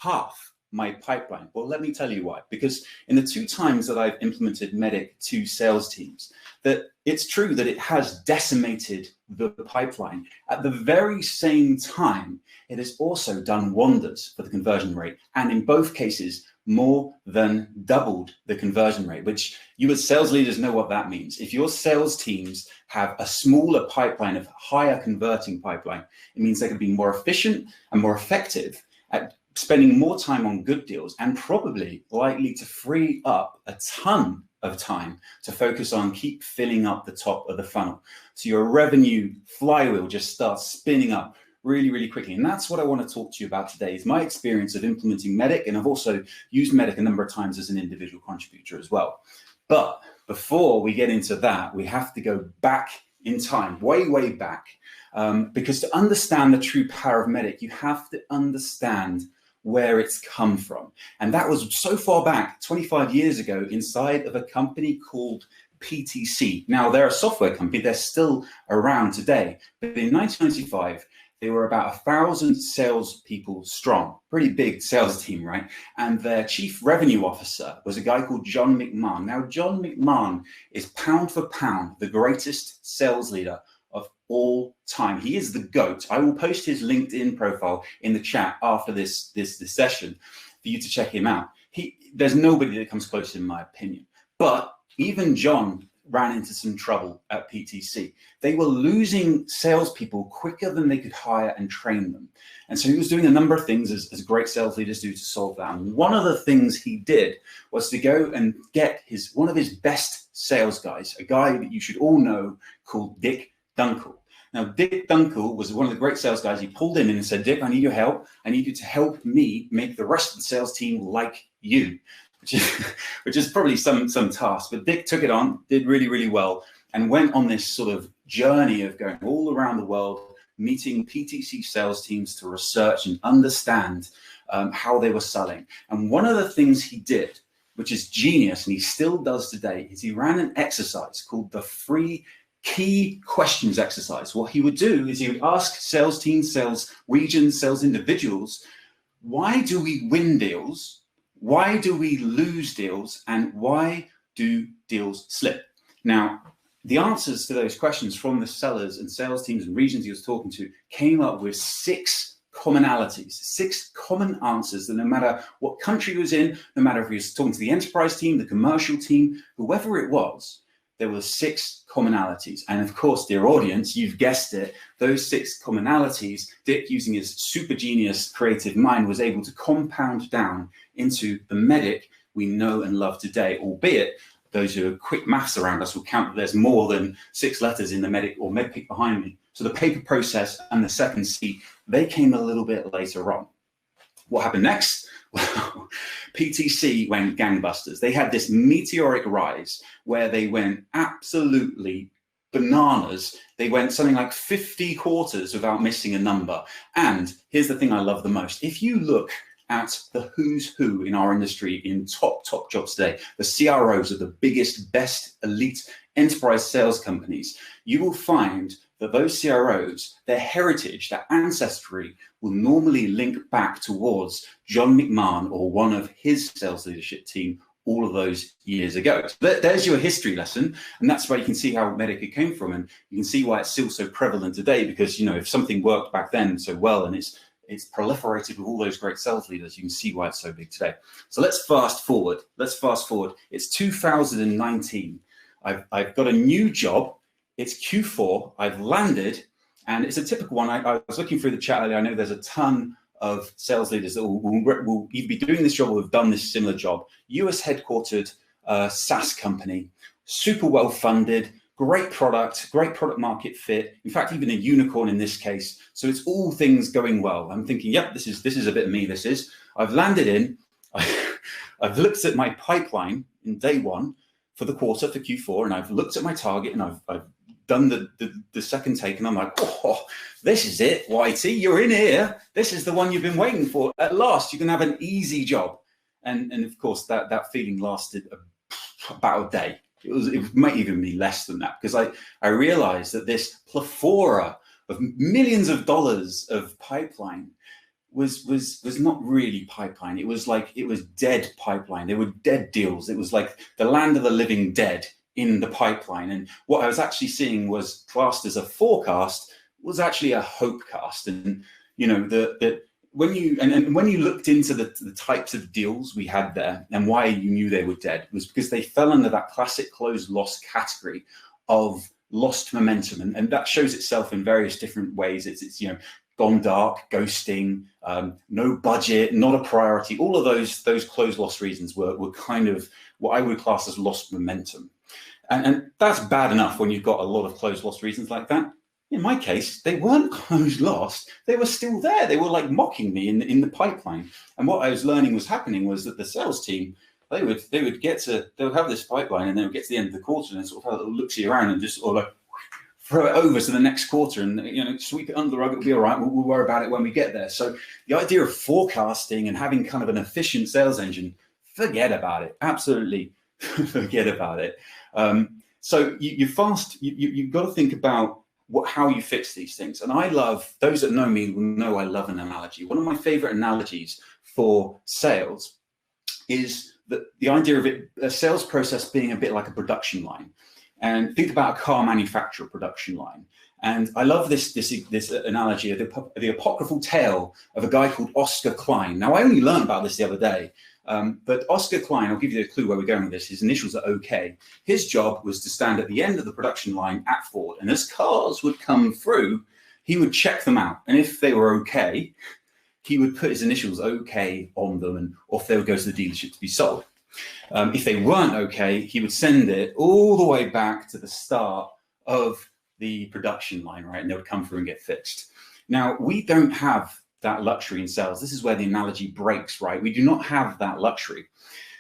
half my pipeline? Well, let me tell you why. Because in the 2 times that I've implemented MEDDIC to sales teams, that it's true that it has decimated the pipeline. At the very same time, it has also done wonders for the conversion rate. And in both cases, more than doubled the conversion rate, which you as sales leaders know what that means. If your sales teams have a smaller pipeline of higher converting pipeline, it means they can be more efficient and more effective at spending more time on good deals, and probably likely to free up a ton of time to focus on keep filling up the top of the funnel. So your revenue flywheel just starts spinning up really, really quickly. And that's what I want to talk to you about today, is my experience of implementing MEDDIC. And I've also used MEDDIC a number of times as an individual contributor as well. But before we get into that, we have to go back in time, way, way back. Because to understand the true power of MEDDIC, you have to understand where it's come from. And that was so far back, 25 years ago, inside of a company called PTC. Now, they're a software company. They're still around today. But in 1995, they were about 1,000 salespeople strong, pretty big sales team, right? And their chief revenue officer was a guy called John Mcmahon. Now, John Mcmahon is pound for pound the greatest sales leader of all time. He is the GOAT. I will post his LinkedIn profile in the chat after this session for you to check him out. There's nobody that comes close in my opinion. But even John ran into some trouble at PTC. They were losing salespeople quicker than they could hire and train them. And so he was doing a number of things as great sales leaders do to solve that. And one of the things he did was to go and get one of his best sales guys, a guy that you should all know called Dick Dunkel. Now, Dick Dunkel was one of the great sales guys. He pulled him in and said, Dick, I need your help. I need you to help me make the rest of the sales team like you. Which is probably some task, but Dick took it on, did really, really well, and went on this sort of journey of going all around the world, meeting PTC sales teams to research and understand how they were selling. And one of the things he did, which is genius, and he still does today, is he ran an exercise called the 3 key questions exercise. What he would do is he would ask sales teams, sales regions, sales individuals, why do we win deals? Why do we lose deals, and why do deals slip? Now, the answers to those questions from the sellers and sales teams and regions he was talking to came up with 6 commonalities, 6 common answers that no matter what country he was in, no matter if he was talking to the enterprise team, the commercial team, whoever it was, there were 6 commonalities. And of course, dear audience, you've guessed it, those 6 commonalities, Dick, using his super genius creative mind, was able to compound down into the MEDDIC we know and love today, albeit those who are quick maths around us will count that there's more than 6 letters in the MEDDIC or MEDPIC behind me. So the paper process and the second C, they came a little bit later on. What happened next? Well, PTC went gangbusters. They had this meteoric rise where they went absolutely bananas. They went something like 50 quarters without missing a number. And here's the thing I love the most. If you look at the who's who in our industry in top jobs today, the CROs of the biggest, best, elite enterprise sales companies, you will find that those CROs, their heritage, their ancestry will normally link back towards John Mcmahon or one of his sales leadership team all of those years ago. So there's your history lesson, and that's where you can see how MEDDIC came from, and you can see why it's still so prevalent today, because, you know, if something worked back then so well and it's proliferated with all those great sales leaders, you can see why it's so big today. So let's fast forward. It's 2019. I've got a new job. It's Q4, I've landed, and it's a typical one. I was looking through the chat earlier. I know there's a ton of sales leaders that will either be doing this job or have done this similar job. US headquartered SaaS company, super well funded, great product market fit. In fact, even a unicorn in this case. So it's all things going well. I'm thinking, yep, this is a bit of me. I've landed in. I've looked at my pipeline in day one for the quarter for Q4, and I've looked at my target, and I've done the second take, and I'm like, oh, this is it, Whitey, you're in here. This is the one you've been waiting for. At last, you can have an easy job. And of course, that feeling lasted about a day. It might even be less than that, because I realized that this plethora of millions of dollars of pipeline was not really pipeline. It was dead pipeline. There were dead deals. It was like the land of the living dead in the pipeline. And what I was actually seeing was classed as a forecast was actually a hope cast. And you know, when you looked into the types of deals we had there and why you knew they were dead was because they fell under that classic closed loss category of lost momentum, and that shows itself in various different ways. It's you know, gone dark, ghosting, no budget, not a priority. All of those closed loss reasons were kind of what I would class as lost momentum. And that's bad enough when you've got a lot of closed loss reasons like that. In my case, they weren't closed lost. They were still there. They were like mocking me in the pipeline. And what I was learning was happening was that the sales team, they would have this pipeline, and they would get to the end of the quarter and sort of have a little look-see around and just sort of like throw it over to the next quarter and, you know, sweep it under the rug. It'll be all right. We'll worry about it when we get there. So the idea of forecasting and having kind of an efficient sales engine, forget about it. Absolutely forget about it. So you've got to think about how you fix these things. And I love, those that know me will know I love an analogy. One of my favorite analogies for sales is the idea of a sales process being a bit like a production line. And think about a car manufacturer production line. And I love this analogy of the apocryphal tale of a guy called Oscar Klein. Now, I only learned about this the other day, but Oscar Klein, I'll give you a clue where we're going with this. His initials are OK. His job was to stand at the end of the production line at Ford. And as cars would come through, he would check them out. And if they were OK, he would put his initials OK on them, and off they would go to the dealership to be sold. If they weren't OK, he would send it all the way back to the start of the production line, right? And they would come through and get fixed. Now, we don't have that luxury in sales. This is where the analogy breaks, right? We do not have that luxury.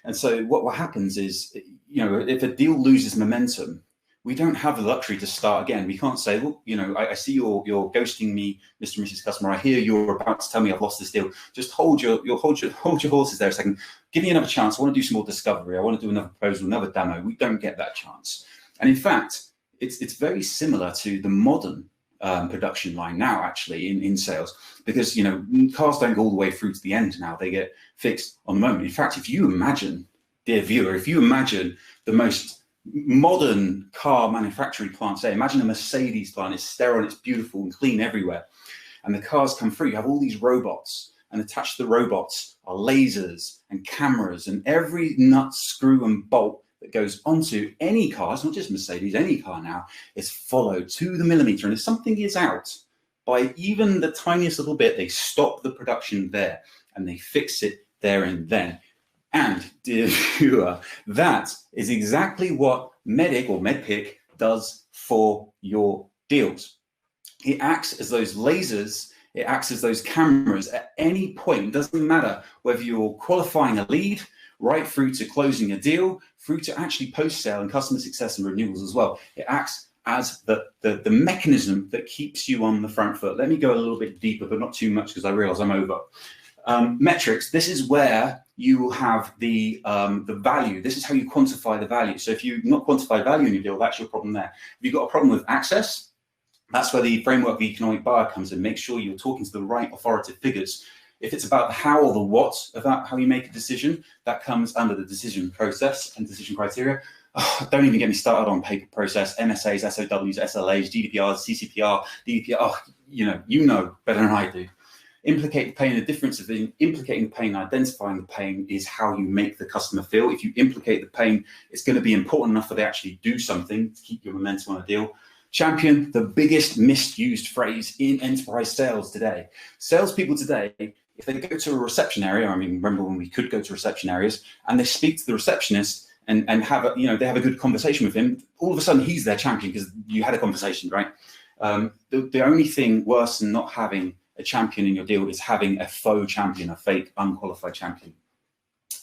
And so what happens is, you know, if a deal loses momentum, we don't have the luxury to start again. We can't say, well, you know, I see you're ghosting me, Mr. and Mrs. Customer. I hear you're about to tell me I've lost this deal. Just hold your horses there a second. Give me another chance. I want to do some more discovery. I want to do another proposal, another demo. We don't get that chance. And in fact, it's very similar to the modern production line now, actually, in sales, because, you know, cars don't go all the way through to the end now. They get fixed on the moment. In fact, if you imagine, dear viewer, if you imagine the most modern car manufacturing plant, say, imagine a Mercedes plant. It's sterile, it's beautiful and clean everywhere. And the cars come through, you have all these robots, and attached to the robots are lasers and cameras, and every nut, screw and bolt that goes onto any car, it's not just Mercedes, any car now, is followed to the millimeter. And if something is out by even the tiniest little bit, they stop the production there and they fix it there and then. And dear viewer, that is exactly what Medic or MedPick does for your deals. It acts as those lasers, it acts as those cameras at any point. It doesn't matter whether you're qualifying a lead, right through to closing a deal, through to actually post-sale and customer success and renewals as well. It acts as the mechanism that keeps you on the front foot. Let me go a little bit deeper, but not too much, because I realize I'm over. Metrics, this is where you will have the value. This is how you quantify the value. So if you not quantify value in your deal, that's your problem there. If you've got a problem with access, that's where the framework of the economic buyer comes in. Make sure you're talking to the right authoritative figures. If it's about the how or the what about how you make a decision, that comes under the decision process and decision criteria. Oh, don't even get me started on paper process, MSAs, SOWs, SLAs, GDPRs, CCPR, DDPR. Oh, you know better than I do. Implicate the pain. The difference of implicating the pain and identifying the pain is how you make the customer feel. If you implicate the pain, it's going to be important enough that they actually do something to keep your momentum on a deal. Champion, the biggest misused phrase in enterprise sales today. Salespeople today, if they go to a reception area, I mean, remember when we could go to reception areas, and they speak to the receptionist and have a, you know, they have a good conversation with him, all of a sudden he's their champion because you had a conversation, right? The only thing worse than not having a champion in your deal is having a faux champion, a fake unqualified champion.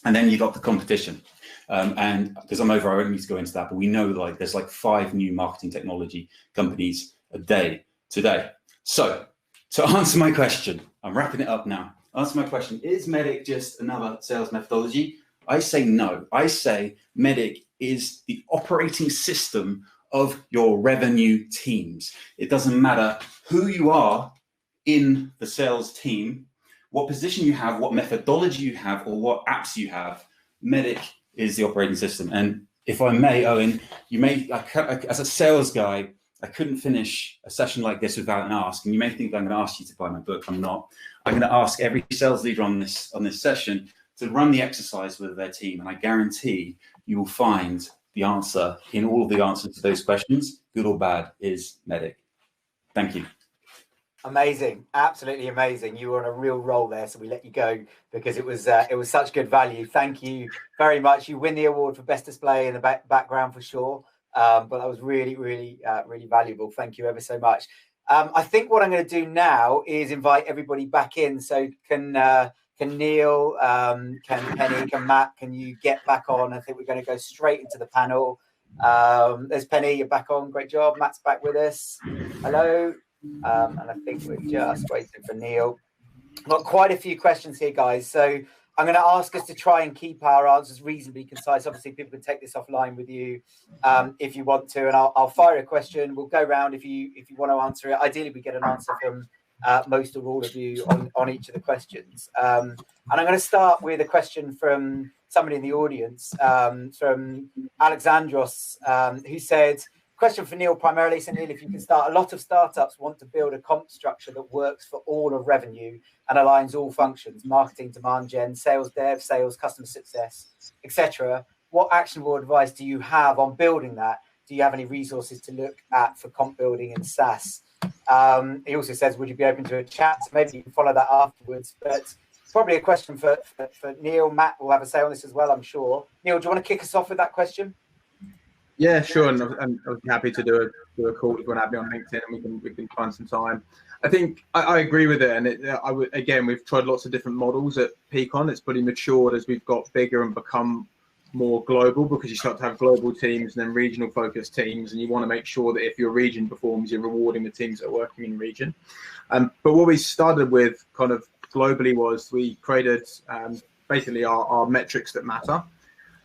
And then you got the competition. And because I'm over, I don't need to go into that, but we know like there's like 5 new marketing technology companies a day today. So to answer my question, I'm wrapping it up now. Answer my question, is MEDDIC just another sales methodology? I say no. I say MEDDIC is the operating system of your revenue teams. It doesn't matter who you are in the sales team, what position you have, what methodology you have, or what apps you have. MEDDIC is the operating system. And if I may, Owen, you may, as a sales guy, I couldn't finish a session like this without an ask. And you may think I'm going to ask you to buy my book. I'm not. I'm going to ask every sales leader on this session to run the exercise with their team. And I guarantee you will find the answer in all of the answers to those questions, good or bad, is MEDDIC. Thank you. Amazing, absolutely amazing. You were on a real roll there, so we let you go because it was such good value. Thank you very much. You win the award for best display in the background for sure, but that was really, really, really valuable. Thank you ever so much. I think what I'm going to do now is invite everybody back in. So can Neil, can Penny, can Matt, can you get back on? I think we're going to go straight into the panel. There's Penny, you're back on. Great job. Matt's back with us. Hello. And I think we're just waiting for Neil. I've got quite a few questions here, guys. So I'm going to ask us to try and keep our answers reasonably concise. Obviously, people can take this offline with you if you want to. And I'll fire a question. We'll go around if you want to answer it. Ideally, we get an answer from most or all of you on each of the questions. And I'm going to start with a question from somebody in the audience, from Alexandros, who said, question for Neil primarily. So Neil, if you can start, a lot of startups want to build a comp structure that works for all of revenue and aligns all functions, marketing, demand gen, sales dev, sales, customer success, etc. What actionable advice do you have on building that? Do you have any resources to look at for comp building in SaaS? He also says, would you be open to a chat? So maybe you can follow that afterwards, but probably a question for Neil. Matt will have a say on this as well, I'm sure. Neil, do you want to kick us off with that question? Yeah, sure, and I'd be happy to do a call if you want to have me on LinkedIn, and we can find some time. I think I agree with it, and again, we've tried lots of different models at Peakon. It's pretty matured as we've got bigger and become more global, because you start to have global teams and then regional focused teams, and you want to make sure that if your region performs, you're rewarding the teams that are working in region. But what we started with kind of globally was we created basically our metrics that matter.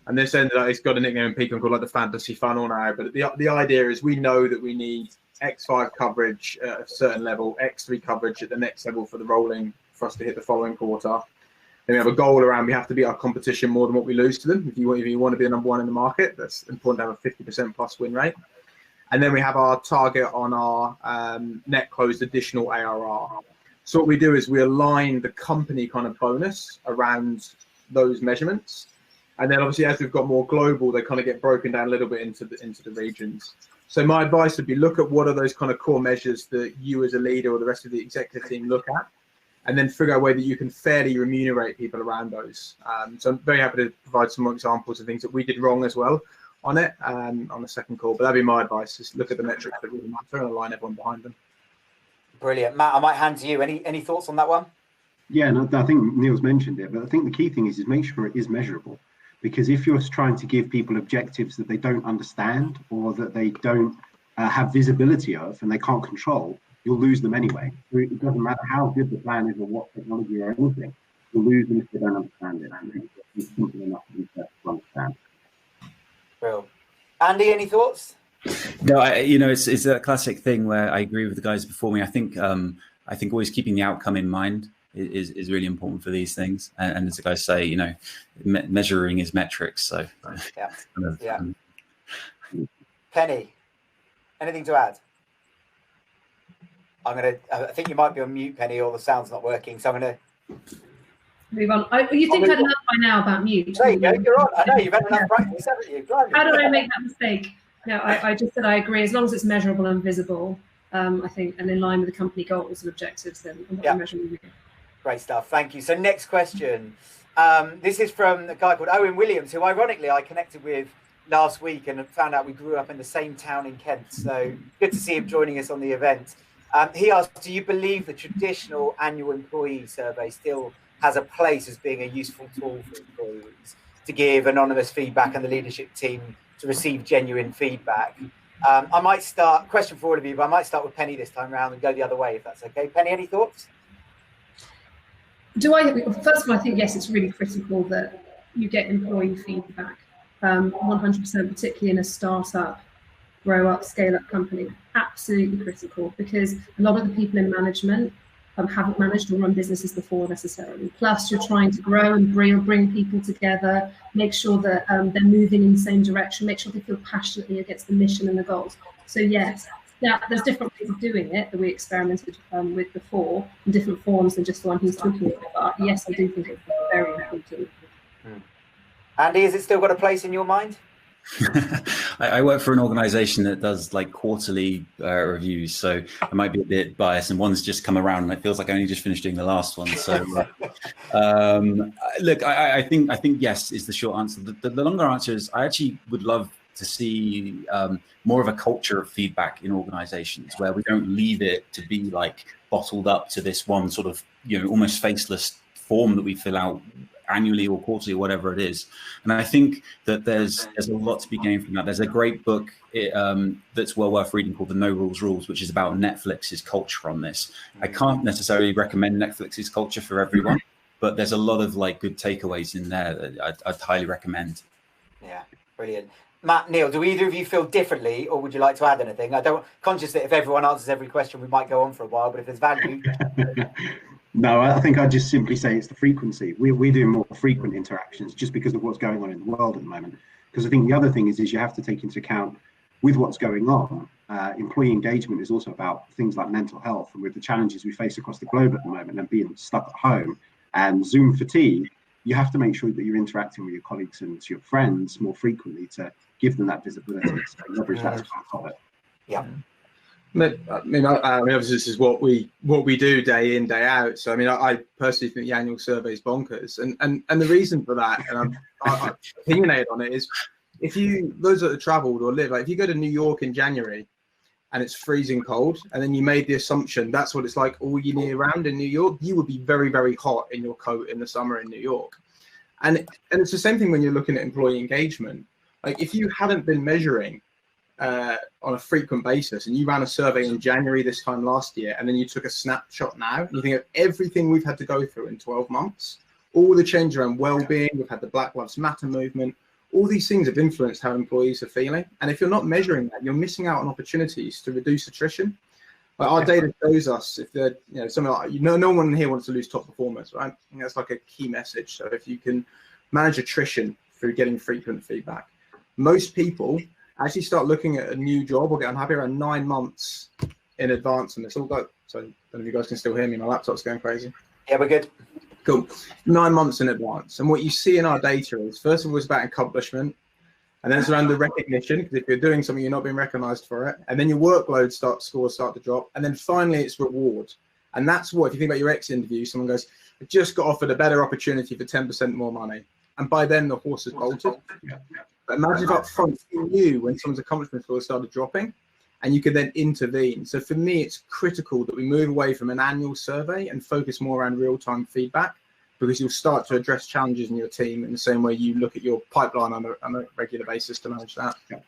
And this ended up, it's got a nickname in Peakon called like the fantasy funnel now. But the idea is we know that we need X5 coverage at a certain level, X3 coverage at the next level for the rolling, for us to hit the following quarter. Then we have a goal around, we have to beat our competition more than what we lose to them. If you want to be the number one in the market, that's important to have a 50% plus win rate. And then we have our target on our net closed additional ARR. So what we do is we align the company kind of bonus around those measurements. And then obviously, as we've got more global, they kind of get broken down a little bit into the regions. So my advice would be look at what are those kind of core measures that you as a leader or the rest of the executive team look at, and then figure out a way that you can fairly remunerate people around those. So I'm very happy to provide some more examples of things that we did wrong as well on it on the second call. But that'd be my advice, just look at the metrics that really matter and align everyone behind them. Brilliant. Matt, I might hand to you. Any thoughts on that one? Yeah, no, I think Neil's mentioned it, but I think the key thing is make sure it is measurable. Because if you're trying to give people objectives that they don't understand or that they don't have visibility of and they can't control, you'll lose them anyway. It doesn't matter how good the plan is or what technology or anything, you'll lose them if they don't understand it. And it's simple enough to understand. Well, Andy, any thoughts? No, it's a classic thing where I agree with the guys before me. I think always keeping the outcome in mind is really important for these things. And as the guys say, measuring is metrics. So yeah. Penny, anything to add? I think you might be on mute, Penny, or the sound's not working. So I'm going to move on. You think I'd learned by now about mute? There you go. You're on. I know you've had enough practice, haven't you? How did I make that mistake? No, I just said I agree. As long as it's measurable and visible, I think, and in line with the company goals and objectives, then I'm measuring. Great stuff. Thank you. So next question. This is from a guy called Owen Williams, who ironically I connected with last week and found out we grew up in the same town in Kent. So good to see him joining us on the event. He asked, do you believe the traditional annual employee survey still has a place as being a useful tool for employees to give anonymous feedback and the leadership team to receive genuine feedback? I might start, question for all of you, but I might start with Penny this time around and go the other way, if that's okay. Penny, any thoughts? First of all, I think, yes, it's really critical that you get employee feedback, 100%, particularly in a startup, grow up, scale up company, absolutely critical, because a lot of the people in management haven't managed or run businesses before necessarily. Plus, you're trying to grow and bring people together, make sure that they're moving in the same direction, make sure they feel passionately against the mission and the goals. So yes, there's different ways of doing it that we experimented with before, in different forms than just the one he's talking about. But yes, I do think it's very important. Andy, has it still got a place in your mind? I work for an organization that does like quarterly reviews, so I might be a bit biased, and one's just come around and it feels like I only just finished doing the last one. So look, I think yes is the short answer. The longer answer is I actually would love to see more of a culture of feedback in organizations where we don't leave it to be like bottled up to this one sort of, almost faceless form that we fill out annually or quarterly or whatever it is. And I think that there's a lot to be gained from that. There's a great book that's well worth reading called The No Rules Rules, which is about Netflix's culture on this. I can't necessarily recommend Netflix's culture for everyone, but there's a lot of like good takeaways in there that I'd highly recommend. Yeah, brilliant. Matt, Neil, do either of you feel differently, or would you like to add anything? Conscious that if everyone answers every question, we might go on for a while, but if there's value. No, I think I'd just simply say it's the frequency. We're doing more frequent interactions just because of what's going on in the world at the moment. Because I think the other thing is you have to take into account with what's going on, employee engagement is also about things like mental health, and with the challenges we face across the globe at the moment and being stuck at home and Zoom fatigue, you have to make sure that you're interacting with your colleagues and your friends more frequently to give them that visibility. So leverage that as part of it. Yeah. I mean, obviously, this is what we do day in, day out. So, I mean, I personally think the annual survey is bonkers, and the reason for that, and I'm opinionated on it, is those that have travelled or live, like if you go to New York in January and it's freezing cold, and then you made the assumption that's what it's like all year round in New York, you would be very, very hot in your coat in the summer in New York. And it's the same thing when you're looking at employee engagement. Like if you hadn't been measuring on a frequent basis, and you ran a survey in January this time last year, and then you took a snapshot now, and you think of everything we've had to go through in 12 months, all the change around well-being, we've had the Black Lives Matter movement, all these things have influenced how employees are feeling. And if you're not measuring that, you're missing out on opportunities to reduce attrition. Like our data shows us if they're, something like, no one here wants to lose top performers, right? And that's like a key message. So if you can manage attrition through getting frequent feedback, most people actually start looking at a new job or get unhappy around 9 months in advance. And it's all go. So I don't know if you guys can still hear me. My laptop's going crazy. Yeah, we're good. Cool. 9 months in advance. And what you see in our data is, first of all, it's about accomplishment. And then it's around the recognition, because if you're doing something, you're not being recognized for it. And then your workload scores start to drop. And then finally, it's reward. And that's what, if you think about your exit interview, someone goes, I just got offered a better opportunity for 10% more money. And by then, the horse has bolted. But imagine if up front you knew when someone's accomplishment scores started dropping, and you could then intervene. So for me, it's critical that we move away from an annual survey and focus more around real-time feedback, because you'll start to address challenges in your team in the same way you look at your pipeline on a regular basis to manage that. Yeah.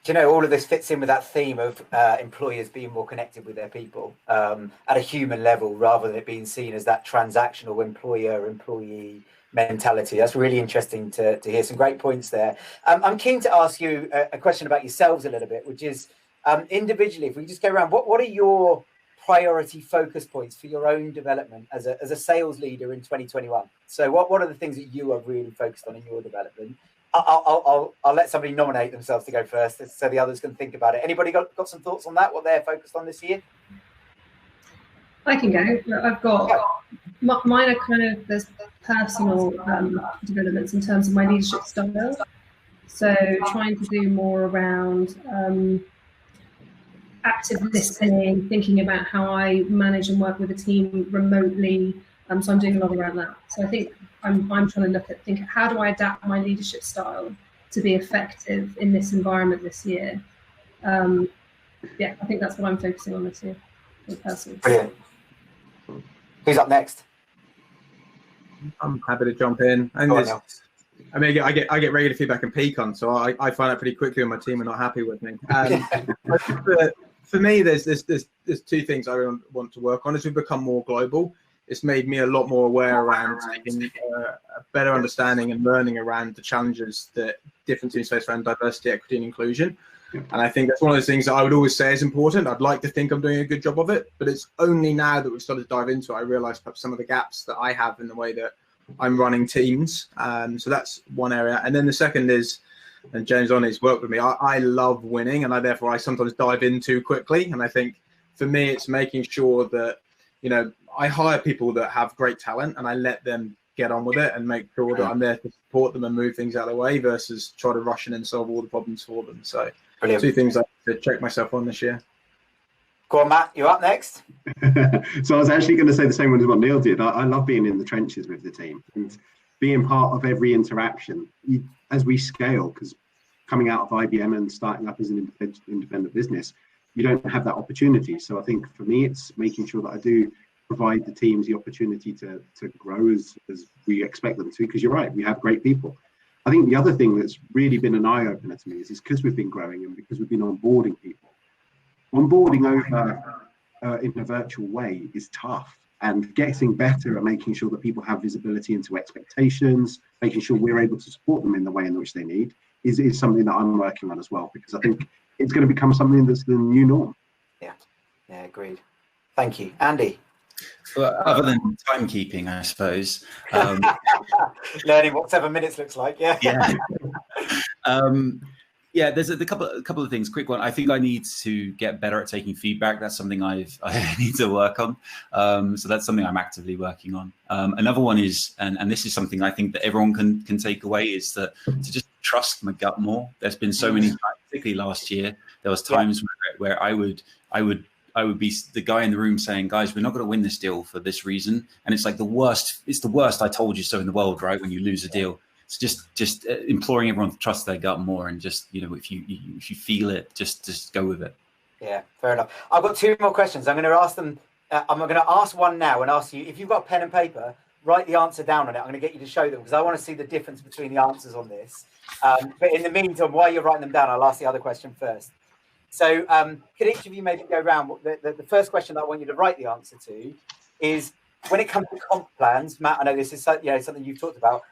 Do you know, all of this fits in with that theme of employers being more connected with their people at a human level, rather than it being seen as that transactional employer-employee mentality. That's really interesting to hear. Some great points there. I'm keen to ask you a question about yourselves a little bit, which is individually, if we just go around, what are your priority focus points for your own development as a sales leader in 2021? So what are the things that you are really focused on in your development? I'll let somebody nominate themselves to go first, so the others can think about it. Anybody got some thoughts on that, what they're focused on this year? I can go. I've got mine are kind of this personal developments in terms of my leadership style. So trying to do more around active listening, thinking about how I manage and work with a team remotely, So I'm doing a lot around that. So I think I'm trying to think how do I adapt my leadership style to be effective in this environment this year. Yeah, I think that's what I'm focusing on this year, personally. Brilliant. Who's up next? I'm happy to jump in. And I mean, I get regular feedback in Pecan, so I find out pretty quickly when my team are not happy with me. For me, there's two things I want to work on. As we become more global, it's made me a lot more aware around taking a better understanding and learning around the challenges that different teams face around diversity, equity, and inclusion. And I think that's one of those things that I would always say is important. I'd like to think I'm doing a good job of it, but it's only now that we've started to dive into it, I realise perhaps some of the gaps that I have in the way that I'm running teams. So that's one area. And then the second is, and James on his work with me, I love winning, and I sometimes dive in too quickly. And I think for me, it's making sure that, you know, I hire people that have great talent and I let them get on with it and make sure that I'm there to support them and move things out of the way versus try to rush in and solve all the problems for them. So brilliant. Two things I have to check myself on this year. Go on, Matt, you're up next. So I was actually going to say the same one as what Neil did. I love being in the trenches with the team and being part of every interaction as we scale, because coming out of IBM and starting up as an independent business, you don't have that opportunity. So I think for me, it's making sure that I do provide the teams the opportunity to grow as we expect them to, because you're right, we have great people. I think the other thing that's really been an eye-opener to me is because we've been growing and because we've been onboarding people. Onboarding over in a virtual way is tough, and getting better at making sure that people have visibility into expectations, making sure we're able to support them in the way in which they need is something that I'm working on as well, because I think it's going to become something that's the new norm. Yeah, agreed. Thank you. Andy? Well, other than timekeeping, I suppose. Learning what 7 minutes looks like, yeah. Yeah, there's a couple of things. Quick one. I think I need to get better at taking feedback. That's something I need to work on. So that's something I'm actively working on. Another one is, and this is something I think that everyone can take away, is that to just trust my gut more. There's been so many times, particularly last year, there was times where I would be the guy in the room saying, guys, we're not going to win this deal for this reason. And it's like it's the worst I told you so in the world, right? When you lose a deal. It's just imploring everyone to trust their gut more, and just, you know, if you feel it, just go with it. Yeah, fair enough. I've got two more questions. I'm going to ask them. I'm going to ask one now and ask you, if you've got pen and paper, write the answer down on it. I'm going to get you to show them, because I want to see the difference between the answers on this. But in the meantime, while you're writing them down, I'll ask the other question first. So could each of you maybe go around? The first question that I want you to write the answer to is, when it comes to comp plans, Matt, I know this is something you've talked about.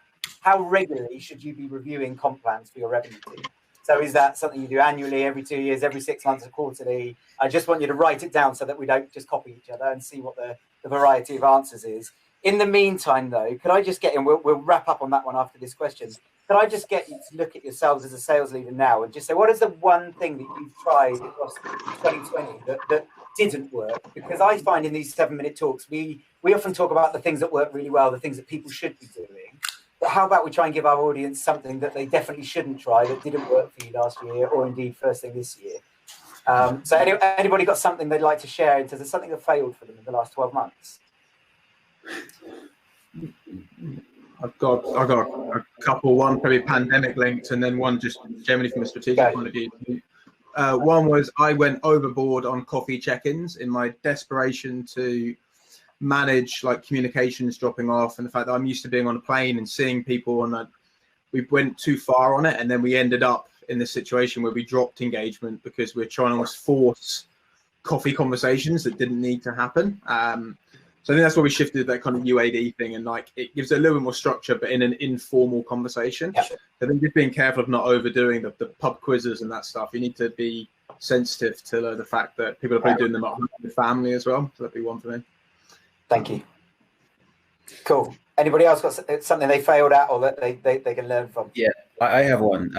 How regularly should you be reviewing comp plans for your revenue team? So is that something you do annually, every 2 years, every 6 months, or quarterly? I just want you to write it down so that we don't just copy each other, and see what the variety of answers is. In the meantime, though, could I just get in? We'll wrap up on that one after this question. Could I just get you to look at yourselves as a sales leader now and just say, what is the one thing that you've tried across 2020 that didn't work? Because I find in these 7-minute talks, we often talk about the things that work really well, the things that people should be doing. But how about we try and give our audience something that they definitely shouldn't try, that didn't work for you last year, or indeed first thing this year? So anybody got something they'd like to share in terms of something that failed for them in the last 12 months? I've got a couple, one probably pandemic linked, and then one just generally from a strategic point of view. One was I went overboard on coffee check-ins in my desperation to manage like communications dropping off, and the fact that I'm used to being on a plane and seeing people, and we went too far on it, and then we ended up in this situation where we dropped engagement because we're trying to almost force coffee conversations that didn't need to happen. So I think that's why we shifted that kind of UAD thing, and like it gives it a little bit more structure, but in an informal conversation. I think just being careful of not overdoing the pub quizzes and that stuff. You need to be sensitive to the fact that people are probably doing them at home with family as well. So that'd be one for me. Thank you. Cool. Anybody else got something they failed at, or that they can learn from? Yeah, I have one.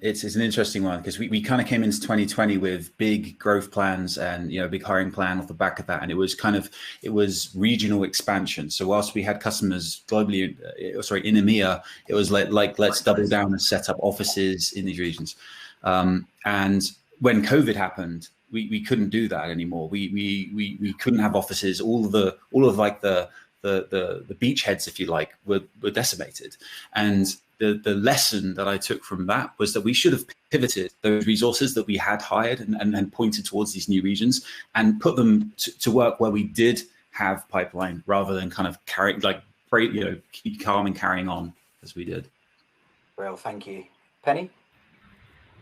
It's an interesting one, because we kind of came into 2020 with big growth plans and, you know, big hiring plan off the back of that, and it was regional expansion. So whilst we had customers globally, in EMEA, it was like let's double down and set up offices in these regions. And when COVID happened, we couldn't do that anymore. We couldn't have offices. All of like the the beachheads, if you like, were decimated. And the lesson that I took from that was that we should have pivoted those resources that we had hired and pointed towards these new regions and put them to work where we did have pipeline, rather than kind of keep calm and carrying on as we did. Well, thank you. Penny?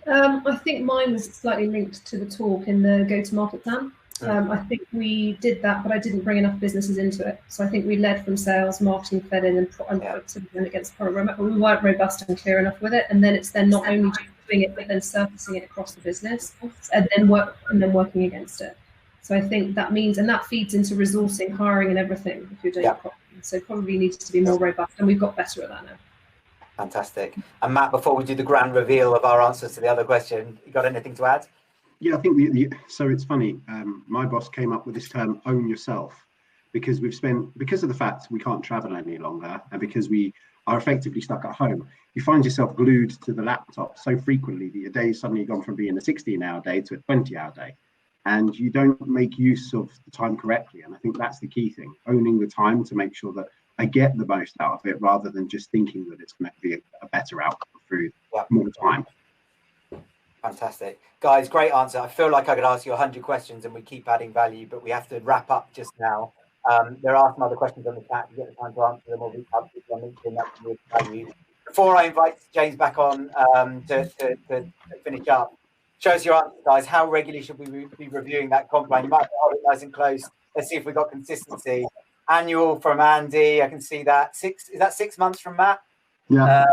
I think mine was slightly linked to the talk in the go-to-market plan. I think we did that, but I didn't bring enough businesses into it. So I think we led from sales, marketing fed in, and productivity went against product roadmap, but we weren't robust and clear enough with it. And then it's then not only just doing it, but then surfacing it across the business, and then working against it. So I think that means, and that feeds into resourcing, hiring, and everything if you're doing it properly. So probably needs to be more robust, and we've got better at that now. Fantastic. And Matt, before we do the grand reveal of our answers to the other question, you got anything to add? Yeah, I think so it's funny. My boss came up with this term, own yourself, because because of the fact we can't travel any longer, and because we are effectively stuck at home, you find yourself glued to the laptop so frequently that your day's suddenly gone from being a 16-hour day to a 20-hour day, and you don't make use of the time correctly. And I think that's the key thing, owning the time to make sure that I get the most out of it, rather than just thinking that it's going to be a better outcome through more time. Fantastic. Guys, great answer. I feel like I could ask you 100 questions and we keep adding value, but we have to wrap up just now. There are some other questions on the chat. You get the time to answer them, or reach out to people on LinkedIn. That can be value. Before I invite James back on to finish up, show us your answer, guys. How regularly should we be reviewing that comp plan? You might hold it nice and close. Let's see if we've got consistency. Annual from Andy, I can see that. Is that 6 months from Matt? Yeah.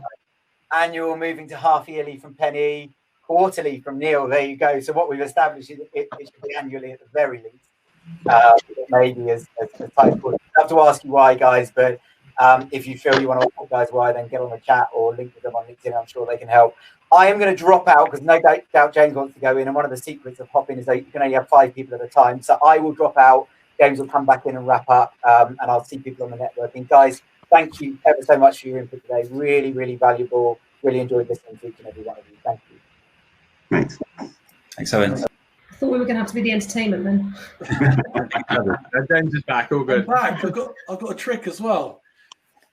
Annual moving to half yearly from Penny. Quarterly from Neil. There you go. So what we've established is it should be annually at the very least. Maybe as tight. I have to ask you why, guys, but if you feel you want to ask guys why, then get on the chat or link with them on LinkedIn. I'm sure they can help. I am going to drop out because no doubt James wants to go in, and one of the secrets of hopping is that you can only have 5 people at a time. So I will drop out. James will come back in and wrap up, and I'll see people on the networking. Guys, thank you ever so much for your input today. Really, really valuable. Really enjoyed listening to each and every one of you. Thank you. Thanks, Owen. I thought we were going to have to be the entertainment then. James is back. All good. I'm back. I've got a trick as well.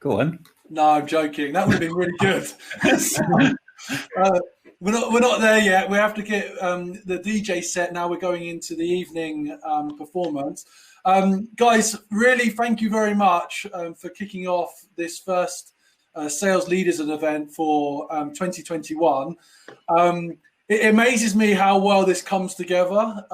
Go on. No, I'm joking. That would have been really good. We're not there yet. We have to get the DJ set now. We're going into the evening performance. Guys, really thank you very much for kicking off this first Sales Leaders event for 2021. It amazes me how well this comes together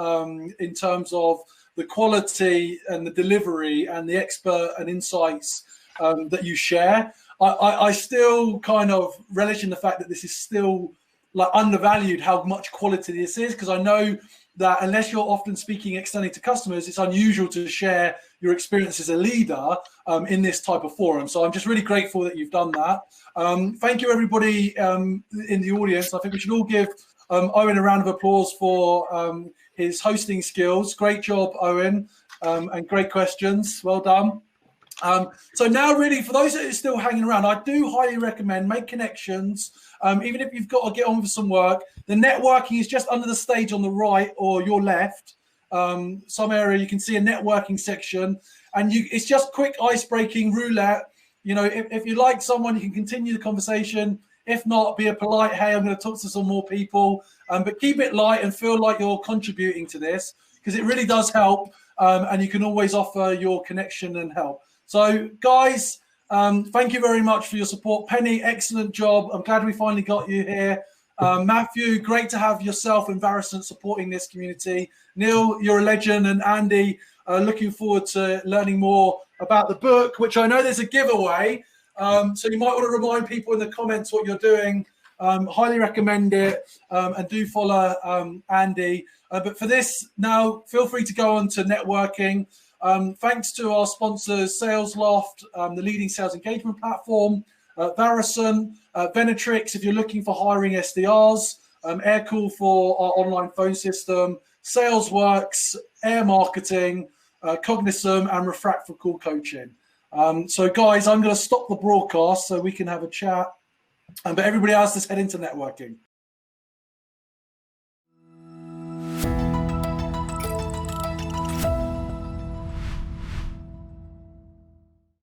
in terms of the quality and the delivery and the expert and insights that you share. I still kind of relish in the fact that this is still like undervalued how much quality this is, because I know that unless you're often speaking externally to customers, it's unusual to share your experience as a leader in this type of forum. So I'm just really grateful that you've done that. Thank you, everybody in the audience. I think we should all give Owen a round of applause for his hosting skills. Great job, Owen, and great questions. Well done. So now really, for those that are still hanging around, I do highly recommend make connections. Even if you've got to get on with some work, the networking is just under the stage on the right or your left. Some area you can see a networking section, and it's just quick ice-breaking roulette. You know, if you like someone, you can continue the conversation. If not, be a polite, hey, I'm going to talk to some more people. But keep it light and feel like you're contributing to this, because it really does help. And you can always offer your connection and help. So, guys, thank you very much for your support. Penny, excellent job. I'm glad we finally got you here. Matthew, great to have yourself and Varison supporting this community. Neil, you're a legend. And Andy, looking forward to learning more about the book, which I know there's a giveaway. So you might want to remind people in the comments what you're doing. Highly recommend it, and do follow Andy. But for this, now feel free to go on to networking. Thanks to our sponsors, SalesLoft, the leading sales engagement platform, Varison, Venatrix, if you're looking for hiring SDRs, Aircool for our online phone system, SalesWorks, Air Marketing, Cognism, and Refract for call coaching. So, guys, I'm going to stop the broadcast so we can have a chat. But everybody else, let's head into networking.